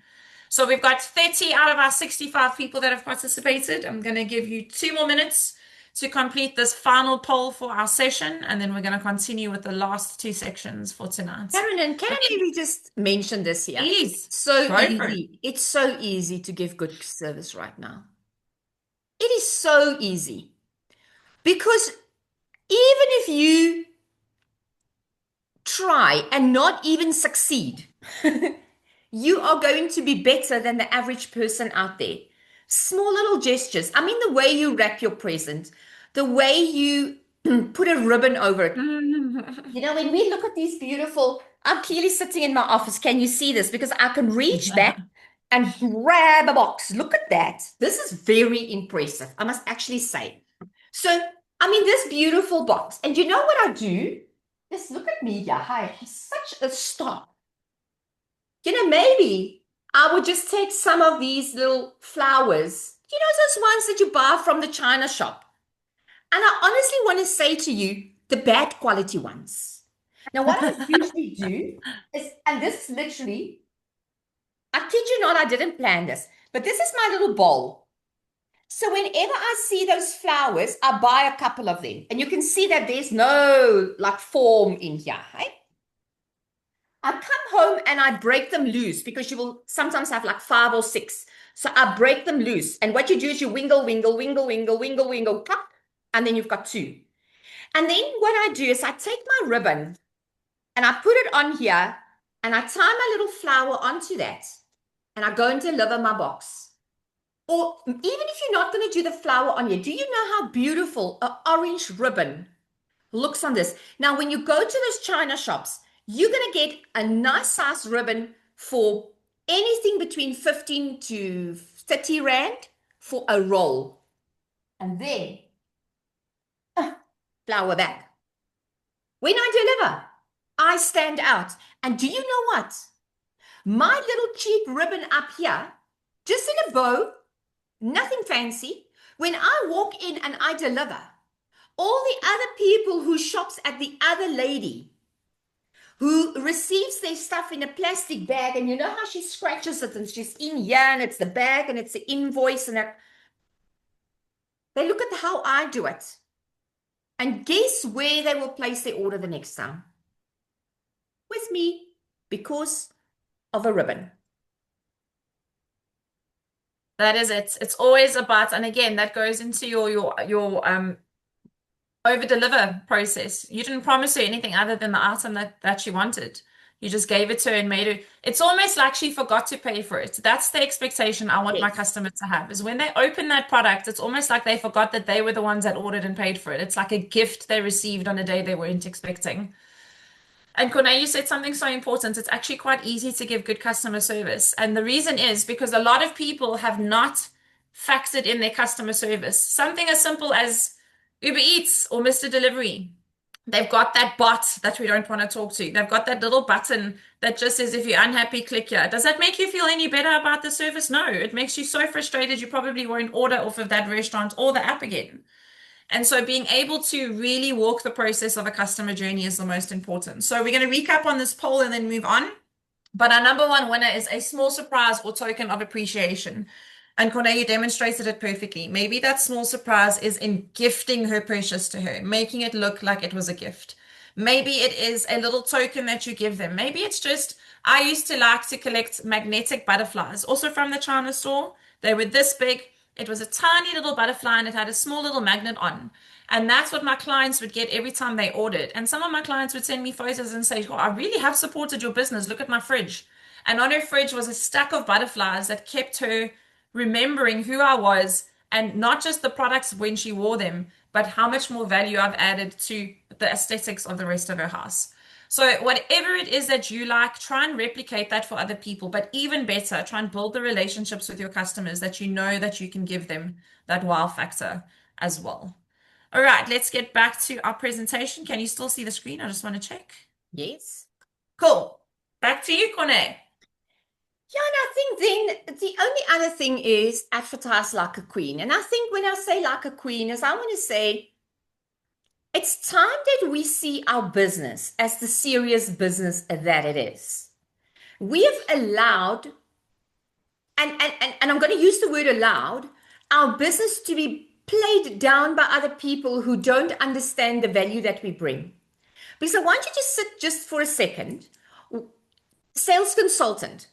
So we've got 30 out of our 65 people that have participated. I'm going to give you 2 more minutes to complete this final poll for our session, and then we're going to continue with the last 2 sections for tonight. Karen, and can I maybe just mention this here? Please, So go for it. easy. It's so easy to give good service right now. It is so easy. Because even if you try and not even succeed, you are going to be better than the average person out there. Small little gestures. I mean, the way you wrap your present, the way you put a ribbon over it. You know, when we look at these beautiful, I'm clearly sitting in my office. Can you see this? Because I can reach back and grab a box. Look at that. This is very impressive, I must actually say. So, I mean, this beautiful box. And you know what I do? Just look at me here. Hi, such a star. You know, maybe I would just take some of these little flowers, you know, those ones that you buy from the China shop. And I honestly want to say to you, the bad quality ones. Now, what I usually do is, and this is literally, I kid you not, I didn't plan this, but this is my little bowl. So whenever I see those flowers, I buy a couple of them. And you can see that there's no like form in here, right? I come home and I break them loose because you will sometimes have like 5 or 6. So I break them loose. And what you do is you wingle, wingle, wingle, wingle, wingle, wingle, pop, and then you've got 2. And then what I do is I take my ribbon and I put it on here and I tie my little flower onto that and I go and deliver my box. Or even if you're not going to do the flower on here, do you know how beautiful an orange ribbon looks on this? Now, when you go to those China shops, you're going to get a nice size ribbon for anything between 15 to 30 rand for a roll. And then, flower back. When I deliver, I stand out. And do you know what? My little cheap ribbon up here, just in a bow, nothing fancy. When I walk in and I deliver, all the other people who shops at the other lady who receives their stuff in a plastic bag, and you know how she scratches it and she's in here and it's the bag and it's the invoice and that. They look at how I do it. And guess where they will place their order the next time? With me, because of a ribbon. That is it. It's always about, and again, that goes into your over deliver process. You didn't promise her anything other than the item that she wanted. You just gave it to her and made her. It's almost like she forgot to pay for it. That's the expectation I want my customers to have, is when they open that product, it's almost like they forgot that they were the ones that ordered and paid for it. It's like a gift they received on a day they weren't expecting. And Corne, you said something so important. It's actually quite easy to give good customer service. And the reason is because a lot of people have not factored in their customer service. Something as simple as Uber Eats or Mr. Delivery. They've got that bot that we don't want to talk to. They've got that little button that just says, if you're unhappy, click here. Does that make you feel any better about the service? No, it makes you so frustrated you probably won't order off of that restaurant or the app again. And so being able to really walk the process of a customer journey is the most important. So we're going to recap on this poll and then move on. But our number one winner is a small surprise or token of appreciation. And Corne, you demonstrated it perfectly. Maybe that small surprise is in gifting her purchase to her, making it look like it was a gift. Maybe it is a little token that you give them. Maybe it's just, I used to like to collect magnetic butterflies, also from the China store. They were this big. It was a tiny little butterfly and it had a small little magnet on. And that's what my clients would get every time they ordered. And some of my clients would send me photos and say, oh, I really have supported your business. Look at my fridge. And on her fridge was a stack of butterflies that kept her remembering who I was and not just the products when she wore them, but how much more value I've added to the aesthetics of the rest of her house. So, whatever it is that you like, try and replicate that for other people. But even better, try and build the relationships with your customers that you know that you can give them that wow factor as well. All right, let's get back to our presentation. Can you still see the screen? I just want to check. Yes. Cool. Back to you, Corne. Yeah, and I think then the only other thing is advertise like a queen. And I think when I say like a queen is I want to say it's time that we see our business as the serious business that it is. We have allowed, and I'm going to use the word allowed, our business to be played down by other people who don't understand the value that we bring. Because I want you to sit just for a second. Sales consultant,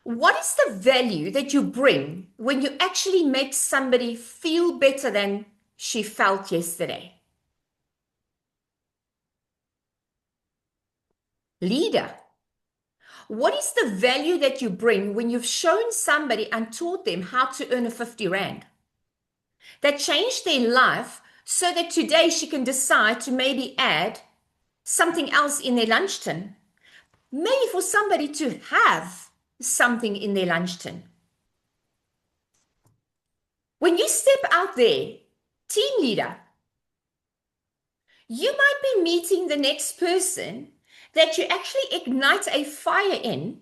what is the value that you bring when you actually make somebody feel better than she felt yesterday? Leader, what is the value that you bring when you've shown somebody and taught them how to earn a 50 Rand? That changed their life so that today she can decide to maybe add something else in their lunch tin. Maybe for somebody to have something in their lunch tin. When you step out there, team leader, you might be meeting the next person that you actually ignite a fire in,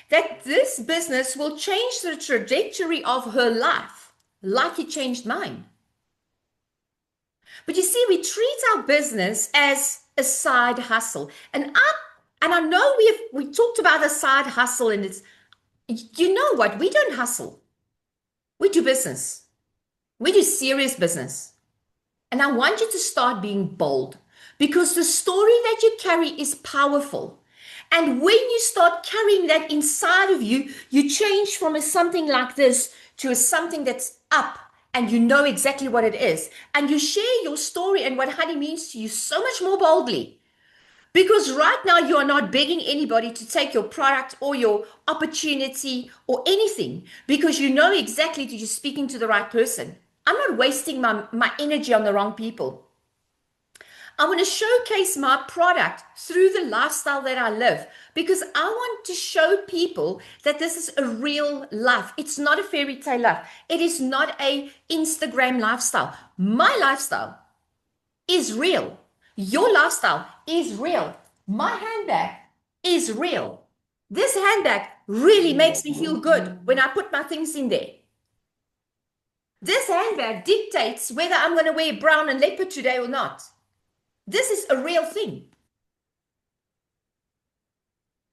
that this business will change the trajectory of her life, like it changed mine. But you see, we treat our business as a side hustle. And I know we talked about a side hustle, and it's, you know what? We don't hustle. We do business. We do serious business. And I want you to start being bold because the story that you carry is powerful. And when you start carrying that inside of you, you change from a something like this to a something that's up, and you know exactly what it is. And you share your story and what honey means to you so much more boldly. Because right now you are not begging anybody to take your product or your opportunity or anything, because you know exactly that you're speaking to the right person. I'm not wasting my energy on the wrong people. I want to showcase my product through the lifestyle that I live, because I want to show people that this is a real life. It's not a fairy tale life. It is not a Instagram lifestyle. My lifestyle is real. Your lifestyle is real. My handbag is real. This handbag really makes me feel good when I put my things in there. This handbag dictates whether I'm going to wear brown and leopard today or not. This is a real thing.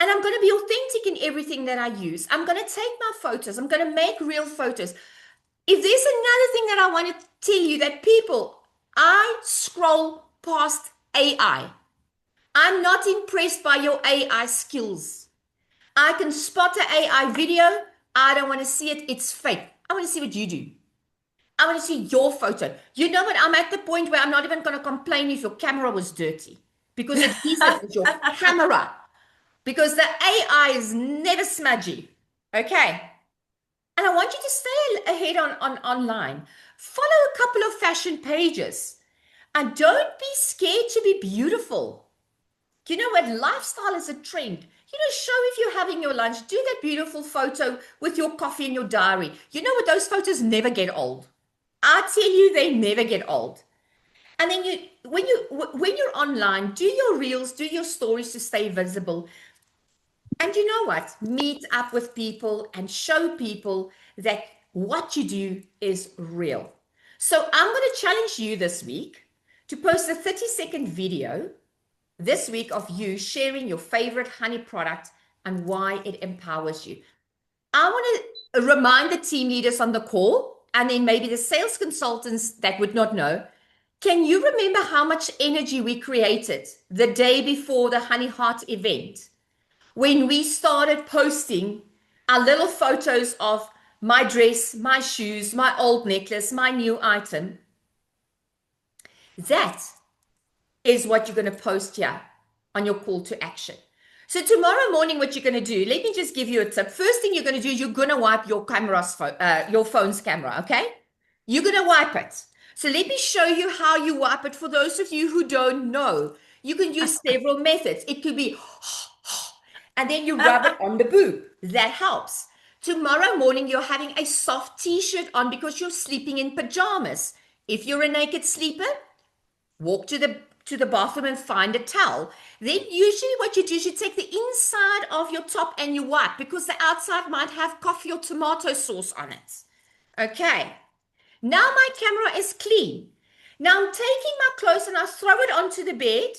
And I'm going to be authentic in everything that I use. I'm going to take my photos. I'm going to make real photos. If there's another thing that I want to tell you, that people, I scroll past AI. I'm not impressed by your AI skills. I can spot an AI video. I don't want to see it. It's fake. I want to see what you do. I want to see your photo. You know what? I'm at the point where I'm not even going to complain if your camera was dirty, because it's decent with your camera. Because the AI is never smudgy. Okay. And I want you to stay ahead on online. Follow a couple of fashion pages. And don't be scared to be beautiful. You know what? Lifestyle is a trend. You know, show if you're having your lunch. Do that beautiful photo with your coffee in your diary. You know what? Those photos never get old. I tell you, they never get old. And then when you're online, do your reels, do your stories to stay visible. And you know what? Meet up with people and show people that what you do is real. So I'm going to challenge you this week to post a 30-second video this week of you sharing your favorite honey product and why it empowers you. I want to remind the team leaders on the call, and then maybe the sales consultants that would not know, Can you remember how much energy we created the day before the Honey Heart event when we started posting our little photos of my dress, my shoes, my old necklace, my new item? That is what you're going to post here on your call to action. So tomorrow morning, what you're going to do, let me just give you a tip. First thing you're going to do is you're going to wipe your your phone's camera, okay? You're going to wipe it. So let me show you how you wipe it for those of you who don't know. You can use several methods. It could be, and then you rub it on the boob. That helps. Tomorrow morning, you're having a soft t-shirt on because you're sleeping in pajamas. If you're a naked sleeper, walk to the bathroom and find a towel. Then usually what you do is you take the inside of your top and you wipe because the outside might have coffee or tomato sauce on it. Okay. Now my camera is clean. Now I'm taking my clothes and I throw it onto the bed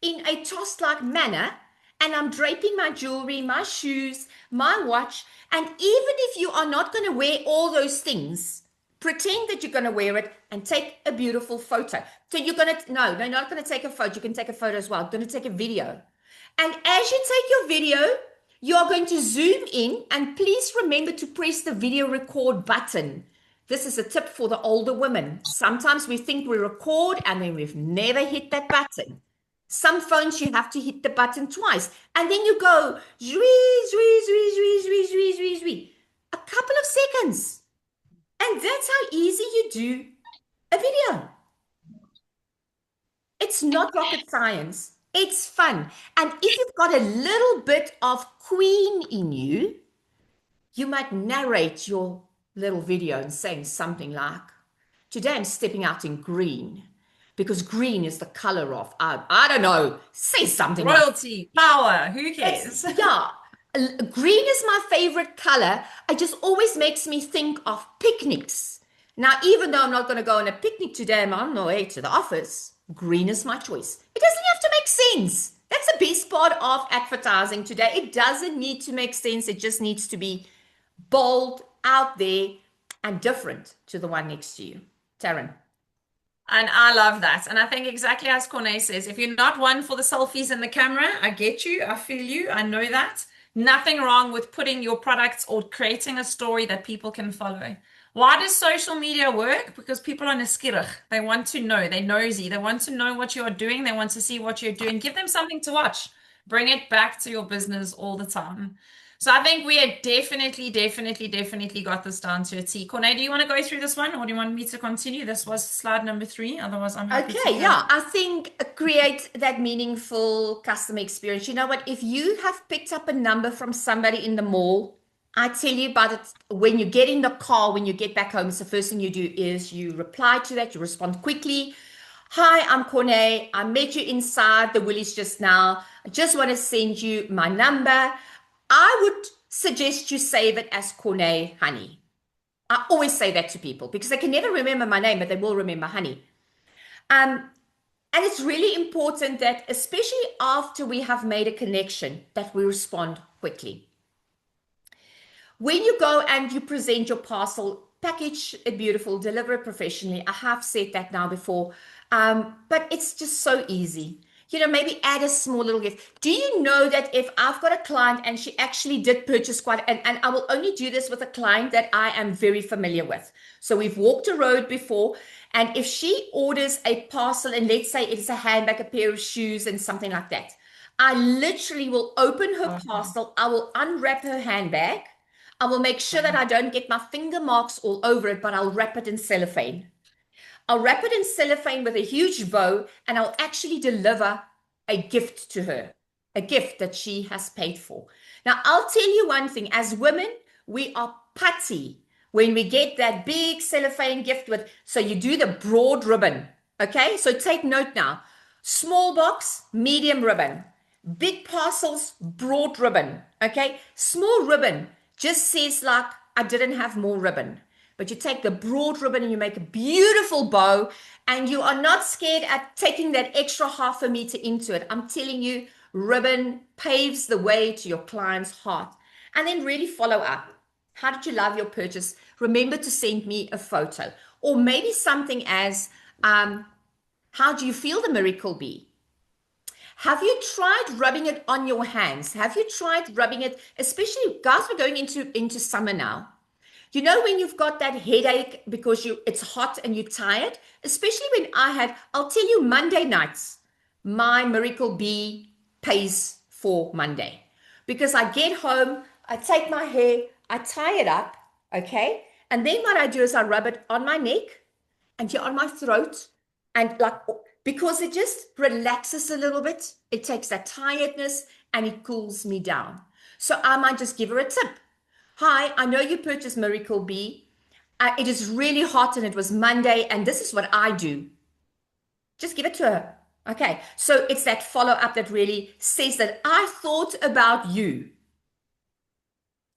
in a tossed-like manner, and I'm draping my jewelry, my shoes, my watch. And even if you are not going to wear all those things, pretend that you're going to wear it and take a beautiful photo. So you're going to, no, not going to take a photo. You can take a photo as well. I'm going to take a video. And as you take your video, you are going to zoom in, and please remember to press the video record button. This is a tip for the older women. Sometimes we think we record and then we've never hit that button. Some phones you have to hit the button twice, and then you go a couple of seconds. And that's how easy you do a video. It's not rocket science. It's fun. And if you've got a little bit of queen in you, you might narrate your little video and saying something like, today I'm stepping out in green because green is the color of, I don't know, say something. Royalty, power, who cares? Yeah. Green is my favorite color. It just always makes me think of picnics. Now, even though I'm not going to go on a picnic today, I'm on my way to the office. Green is my choice. It doesn't have to make sense. That's the best part of advertising today. It doesn't need to make sense. It just needs to be bold, out there, and different to the one next to you. Taryn. And I love that. And I think exactly as Corne says, if you're not one for the selfies and the camera, I get you. I feel you. I know that. Nothing wrong with putting your products or creating a story that people can follow. Why does social media work? Because people are nieuwsgierig. They want to know. They're nosy. They want to know what you're doing. They want to see what you're doing. Give them something to watch. Bring it back to your business all the time. So I think we have definitely got this down to a T. Corne, do you want to go through this one, or do you want me to continue? This was slide number 3. Otherwise, I'm happy to Okay, yeah. I think create that meaningful customer experience. You know what? If you have picked up a number from somebody in the mall, I tell you about it when you get in the car, when you get back home, it's the first thing you do is you reply to that, you respond quickly. Hi, I'm Corne. I met you inside the Woolies just now. I just want to send you my number. I would suggest you save it as Corne Honey. I always say that to people because they can never remember my name, but they will remember Honey. And it's really important that, especially after we have made a connection, that we respond quickly. When you go and you present your parcel, package it beautiful, deliver it professionally. I have said that now before, but it's just so easy. You know, maybe add a small little gift. Do you know that if I've got a client and she actually did purchase quite, and I will only do this with a client that I am very familiar with. So we've walked a road before, and if she orders a parcel, and let's say it's a handbag, a pair of shoes, and something like that, I literally will open her parcel. I will unwrap her handbag. I will make sure that I don't get my finger marks all over it, but I'll wrap it in cellophane. I'll wrap it in cellophane with a huge bow, and I'll actually deliver a gift to her, a gift that she has paid for. Now, I'll tell you one thing. As women, we are putty when we get that big cellophane gift with, so you do the broad ribbon, okay? So take note now. Small box, medium ribbon. Big parcels, broad ribbon, okay? Small ribbon just says like, I didn't have more ribbon. But you take the broad ribbon and you make a beautiful bow, and you are not scared at taking that extra half a meter into it. I'm telling you, ribbon paves the way to your client's heart. And then really follow up. How did you love your purchase? Remember to send me a photo, or maybe something as, How do you feel the miracle bee? Have you tried rubbing it on your hands? Have you tried rubbing it, especially guys, we're going into summer now. You know when you've got that headache because it's hot and you're tired, especially when I'll tell you Monday nights, my miracle bee pays for Monday. Because I get home, I take my hair, I tie it up, okay? And then what I do is I rub it on my neck and here on my throat, and like, because it just relaxes a little bit, it takes that tiredness and it cools me down. So I might just give her a tip. Hi, I know you purchased Miracle Bee. It is really hot and it was Monday, and this is what I do. Just give it to her. Okay, so it's that follow-up that really says that I thought about you.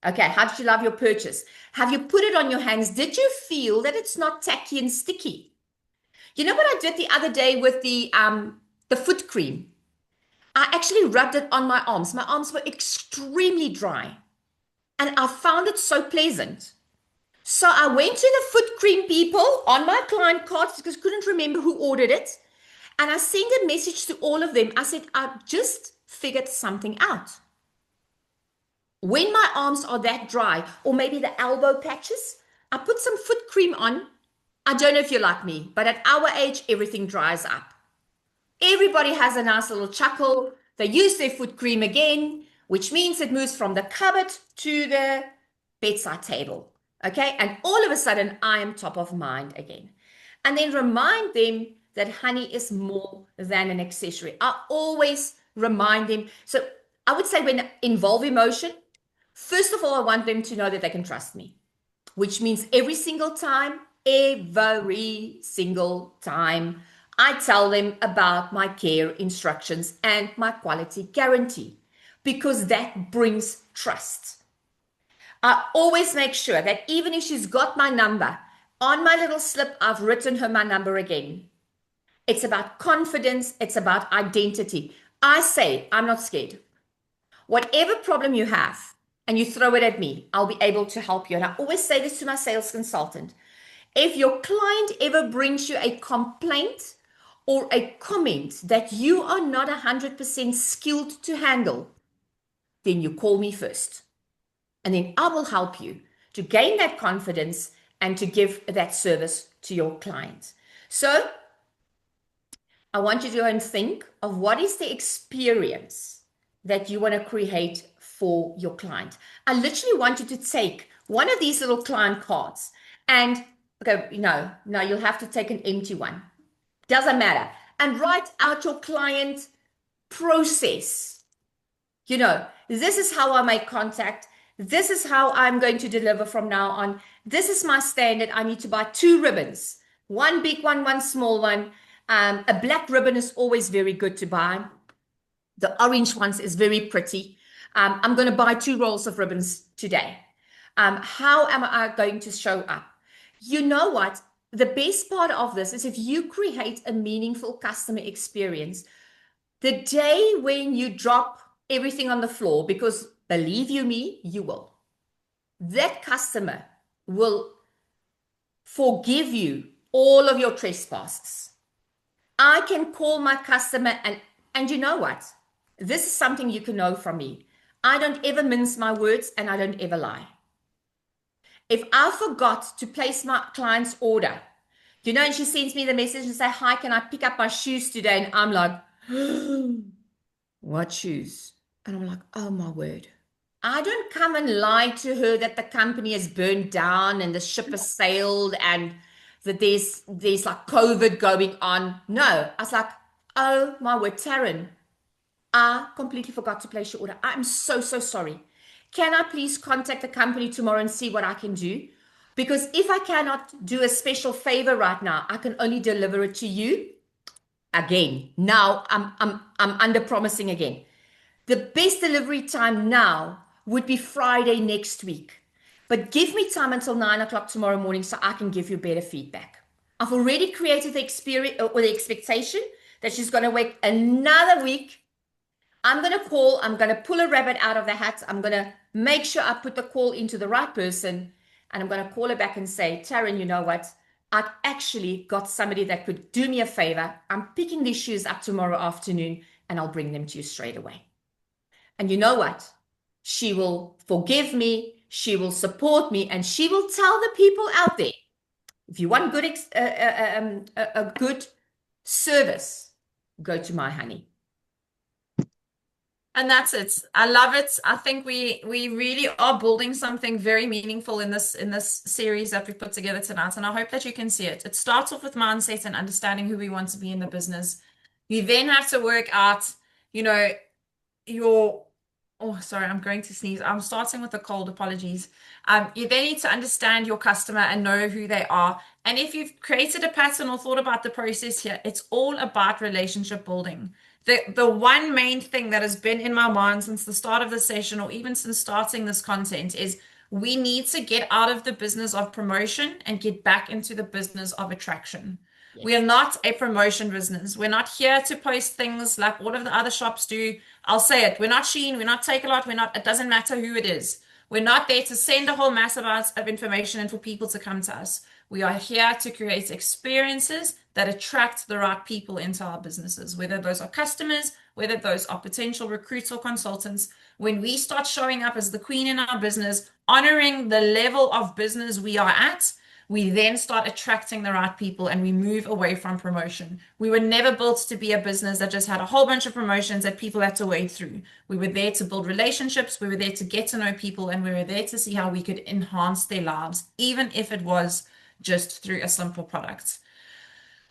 Okay, how did you love your purchase? Have you put it on your hands? Did you feel that it's not tacky and sticky? You know what I did the other day with the foot cream? I actually rubbed it on my arms. My arms were extremely dry. And I found it so pleasant. So I went to the foot cream people on my client cards because I couldn't remember who ordered it. And I sent a message to all of them. I said, I just figured something out. When my arms are that dry, or maybe the elbow patches, I put some foot cream on. I don't know if you're like me, but at our age, everything dries up. Everybody has a nice little chuckle. They use their foot cream again, which means it moves from the cupboard to the bedside table. Okay, and all of a sudden, I am top of mind again. And then remind them that honey is more than an accessory. I always remind them. So I would say when involve emotion, first of all, I want them to know that they can trust me, which means every single time, I tell them about my care instructions and my quality guarantee, because that brings trust. I always make sure that even if she's got my number, on my little slip, I've written her my number again. It's about confidence. It's about identity. I say, I'm not scared. Whatever problem you have and you throw it at me, I'll be able to help you. And I always say this to my sales consultant. If your client ever brings you a complaint or a comment that you are not 100% skilled to handle, then you call me first. And then I will help you to gain that confidence and to give that service to your clients. So I want you to go and think of what is the experience that you want to create for your client. I literally want you to take one of these little client cards and go, no, you'll have to take an empty one. Doesn't matter. And write out your client process. You know, this is how I make contact. This is how I'm going to deliver from now on. This is my standard. I need to buy 2 ribbons, one big one, one small one. A black ribbon is always very good to buy. The orange ones is very pretty. I'm going to buy 2 rolls of ribbons today. How am I going to show up? You know what? The best part of this is if you create a meaningful customer experience, the day when you drop everything on the floor, because believe you me, you will. That customer will forgive you all of your trespasses. I can call my customer and you know what? This is something you can know from me. I don't ever mince my words and I don't ever lie. If I forgot to place my client's order, you know, and she sends me the message and say, hi, can I pick up my shoes today? And I'm like, what shoes? And I'm like, oh my word. I don't come and lie to her that the company is burned down and the ship has sailed and that there's like COVID going on. No, I was like, oh my word, Taryn, I completely forgot to place your order. I'm so sorry. Can I please contact the company tomorrow and see what I can do? Because if I cannot do a special favor right now, I can only deliver it to you again. Now I'm under promising again. The best delivery time now would be Friday next week. But give me time until 9 o'clock tomorrow morning so I can give you better feedback. I've already created the experience or the expectation that she's going to wait another week. I'm going to call, I'm going to pull a rabbit out of the hat. I'm going to make sure I put the call into the right person. And I'm going to call her back and say, Taryn, you know what? I've actually got somebody that could do me a favor. I'm picking these shoes up tomorrow afternoon and I'll bring them to you straight away. And you know what? She will forgive me, she will support me, and she will tell the people out there, if you want a good service, go to My Honey. And that's it. I love it. I think we really are building something very meaningful in this series that we've put together tonight. And I hope that you can see it. It starts off with mindset and understanding who we want to be in the business. You then have to work out, you know, your oh, sorry, I'm going to sneeze. I'm starting with a cold, apologies. You then need to understand your customer and know who they are. And if you've created a pattern or thought about the process here, it's all about relationship building. The one main thing that has been in my mind since the start of the session, or even since starting this content, is we need to get out of the business of promotion and get back into the business of attraction. We are Yes. not a promotion business. We're not here to post things like all of the other shops do. I'll say it. We're not Shein. We're not Takealot. We're not, it doesn't matter who it is. We're not there to send a whole mass amount of information and for people to come to us. We are here to create experiences that attract the right people into our businesses, whether those are customers, whether those are potential recruits or consultants. When we start showing up as the queen in our business, honoring the level of business we are at, we then start attracting the right people and we move away from promotion. We were never built to be a business that just had a whole bunch of promotions that people had to wade through. We were there to build relationships, we were there to get to know people, and we were there to see how we could enhance their lives, even if it was just through a simple product.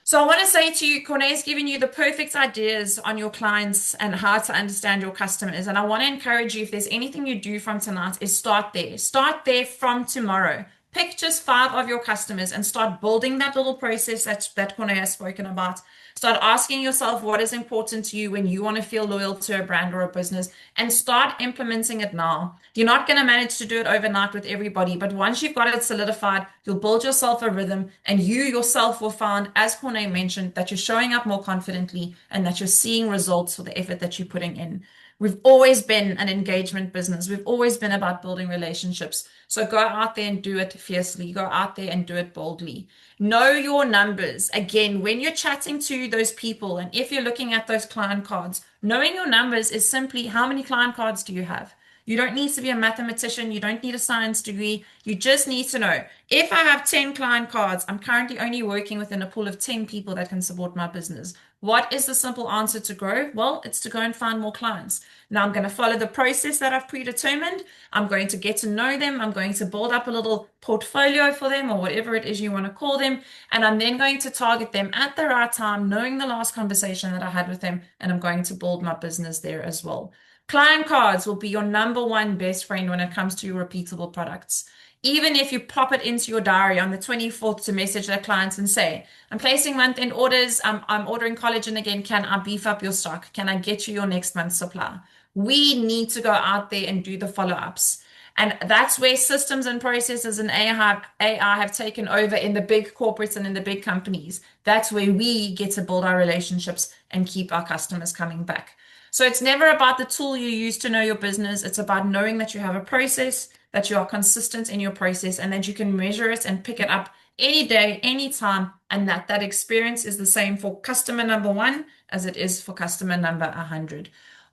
So I want to say to you, Corné's given you the perfect ideas on your clients and how to understand your customers. And I want to encourage you, if there's anything you do from tonight, is start there. Start there from tomorrow. Pick just 5 of your customers and start building that little process that Corné has spoken about. Start asking yourself what is important to you when you want to feel loyal to a brand or a business, and start implementing it now. You're not going to manage to do it overnight with everybody, but once you've got it solidified, you'll build yourself a rhythm, and you yourself will find, as Corné mentioned, that you're showing up more confidently and that you're seeing results for the effort that you're putting in. We've always been an engagement business. We've always been about building relationships. So go out there and do it fiercely. Go out there and do it boldly. Know your numbers. Again, when you're chatting to those people, and if you're looking at those client cards, knowing your numbers is simply how many client cards do you have? You don't need to be a mathematician. You don't need a science degree. You just need to know, if I have 10 client cards, I'm currently only working within a pool of 10 people that can support my business. What is the simple answer to grow? Well, it's to go and find more clients. Now I'm going to follow the process that I've predetermined. I'm going to get to know them. I'm going to build up a little portfolio for them, or whatever it is you want to call them. And I'm then going to target them at the right time, knowing the last conversation that I had with them. And I'm going to build my business there as well. Client cards will be your number one best friend when it comes to your repeatable products. Even if you pop it into your diary on the 24th to message their clients and say, I'm placing month-end orders, I'm ordering collagen again, can I beef up your stock? Can I get you your next month's supply? We need to go out there and do the follow-ups. And that's where systems and processes and AI have taken over in the big corporates and in the big companies. That's where we get to build our relationships and keep our customers coming back. So it's never about the tool you use to know your business. It's about knowing that you have a process, that you are consistent in your process, and that you can measure it and pick it up any day, any time, and that experience is the same for customer number 1 as it is for customer number 100.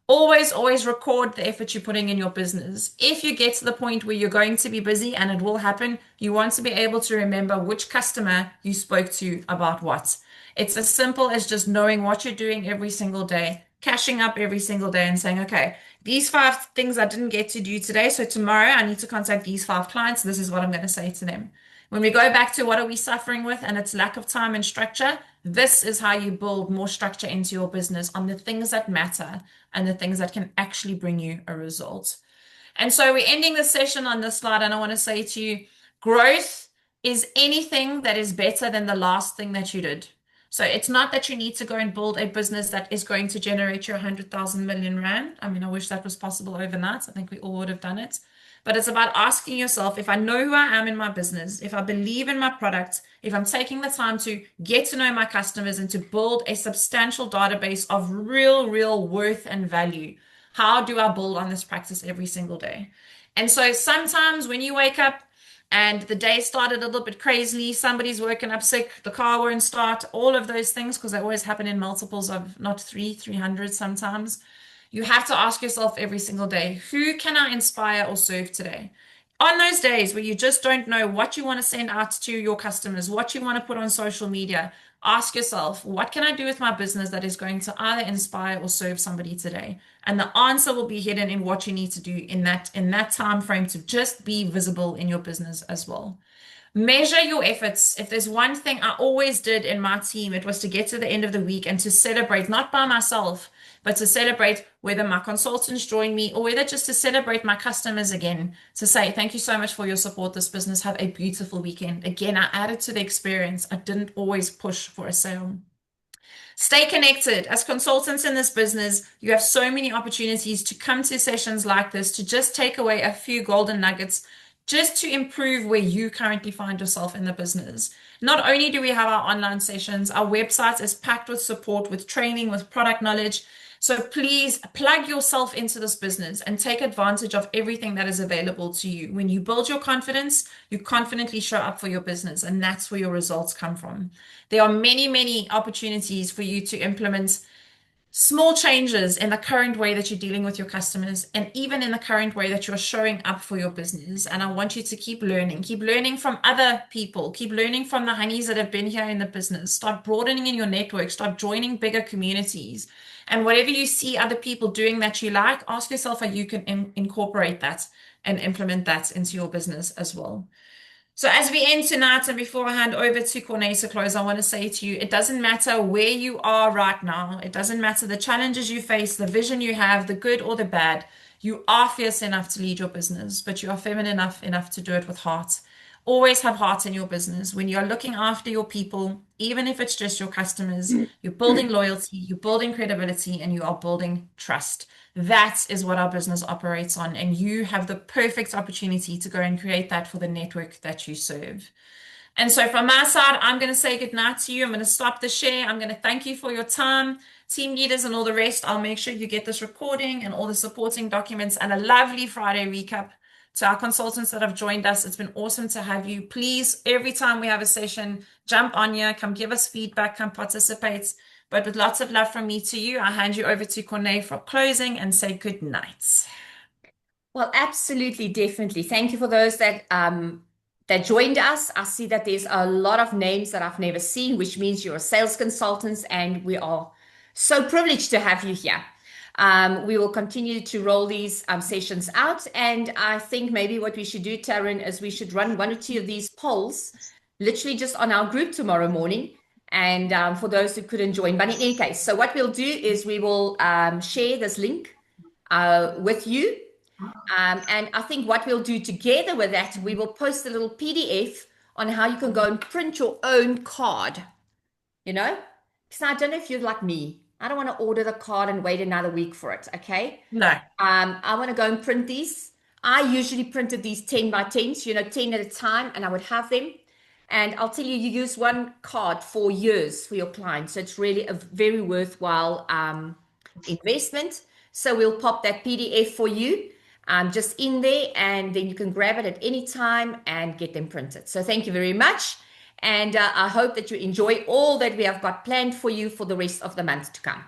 Always record the effort you're putting in your business. If you get to the point where you're going to be busy, and it will happen, you want to be able to remember which customer you spoke to about what. It's as simple as just knowing what you're doing every single day, cashing up every single day and saying, okay, these 5 things I didn't get to do today, so tomorrow I need to contact these 5 clients. This is what I'm going to say to them. When we go back to what are we suffering with, and it's lack of time and structure, this is how you build more structure into your business on the things that matter and the things that can actually bring you a result. And so we're ending the session on this slide, and I want to say to you, growth is anything that is better than the last thing that you did. So it's not that you need to go and build a business that is going to generate you 100,000 million rand. I mean, I wish that was possible overnight. I think we all would have done it. But it's about asking yourself, if I know who I am in my business, if I believe in my products, if I'm taking the time to get to know my customers and to build a substantial database of real worth and value, how do I build on this practice every single day? And so sometimes when you wake up and the day started a little bit crazily. Somebody's woken up sick, the car won't start, all of those things, because they always happen in multiples of not 300 sometimes. You have to ask yourself every single day, who can I inspire or serve today? On those days where you just don't know what you want to send out to your customers, what you want to put on social media, ask yourself, what can I do with my business that is going to either inspire or serve somebody today? And the answer will be hidden in what you need to do in that time frame to just be visible in your business as well. Measure your efforts. If there's one thing I always did in my team, it was to get to the end of the week and to celebrate, not by myself, but to celebrate whether my consultants join me or whether just to celebrate my customers again, to say, thank you so much for your support. This business, have a beautiful weekend. Again, I added to the experience. I didn't always push for a sale. Stay connected. As consultants in this business, you have so many opportunities to come to sessions like this, to just take away a few golden nuggets, just to improve where you currently find yourself in the business. Not only do we have our online sessions, our website is packed with support, with training, with product knowledge. So please plug yourself into this business and take advantage of everything that is available to you. When you build your confidence, you confidently show up for your business, and that's where your results come from. There are many, many opportunities for you to implement small changes in the current way that you're dealing with your customers, and even in the current way that you're showing up for your business. And I want you to keep learning from other people, keep learning from the honeys that have been here in the business. Start broadening in your network, start joining bigger communities. And whatever you see other people doing that you like, ask yourself how you can incorporate that and implement that into your business as well. So as we end tonight, and before I hand over to Corné to close, I want to say to you, it doesn't matter where you are right now. It doesn't matter the challenges you face, the vision you have, the good or the bad. You are fierce enough to lead your business, but you are feminine enough to do it with heart. Always have heart in your business. When you're looking after your people, even if it's just your customers, you're building loyalty, you're building credibility, and you are building trust. That is what our business operates on, and you have the perfect opportunity to go and create that for the network that you serve. And so from my side, I'm going to say goodnight to you. I'm going to stop the share. I'm going to thank you for your time. Team leaders and all the rest, I'll make sure you get this recording and all the supporting documents and a lovely Friday recap. To our consultants that have joined us, it's been awesome to have you. Please, every time we have a session, jump on here, come give us feedback, come participate. But with lots of love from me to you, I hand you over to Corné for closing and say good night. Well, absolutely, definitely. Thank you for those that joined us. I see that there's a lot of names that I've never seen, which means you're sales consultants, and we are so privileged to have you here. We will continue to roll these sessions out, and I think maybe what we should do, Taryn, is we should run one or two of these polls, literally just on our group tomorrow morning, and for those who couldn't join. But in any case, so what we'll do is we will share this link with you. And I think what we'll do together with that, we will post a little PDF on how you can go and print your own card, because I don't know if you're like me. I don't want to order the card and wait another week for it, okay? No. I want to go and print these. I usually printed these 10 by 10s, 10 at a time, and I would have them. And I'll tell you, you use one card for years for your clients. So it's really a very worthwhile investment. So we'll pop that PDF for you just in there, and then you can grab it at any time and get them printed. So thank you very much. And I hope that you enjoy all that we have got planned for you for the rest of the month to come.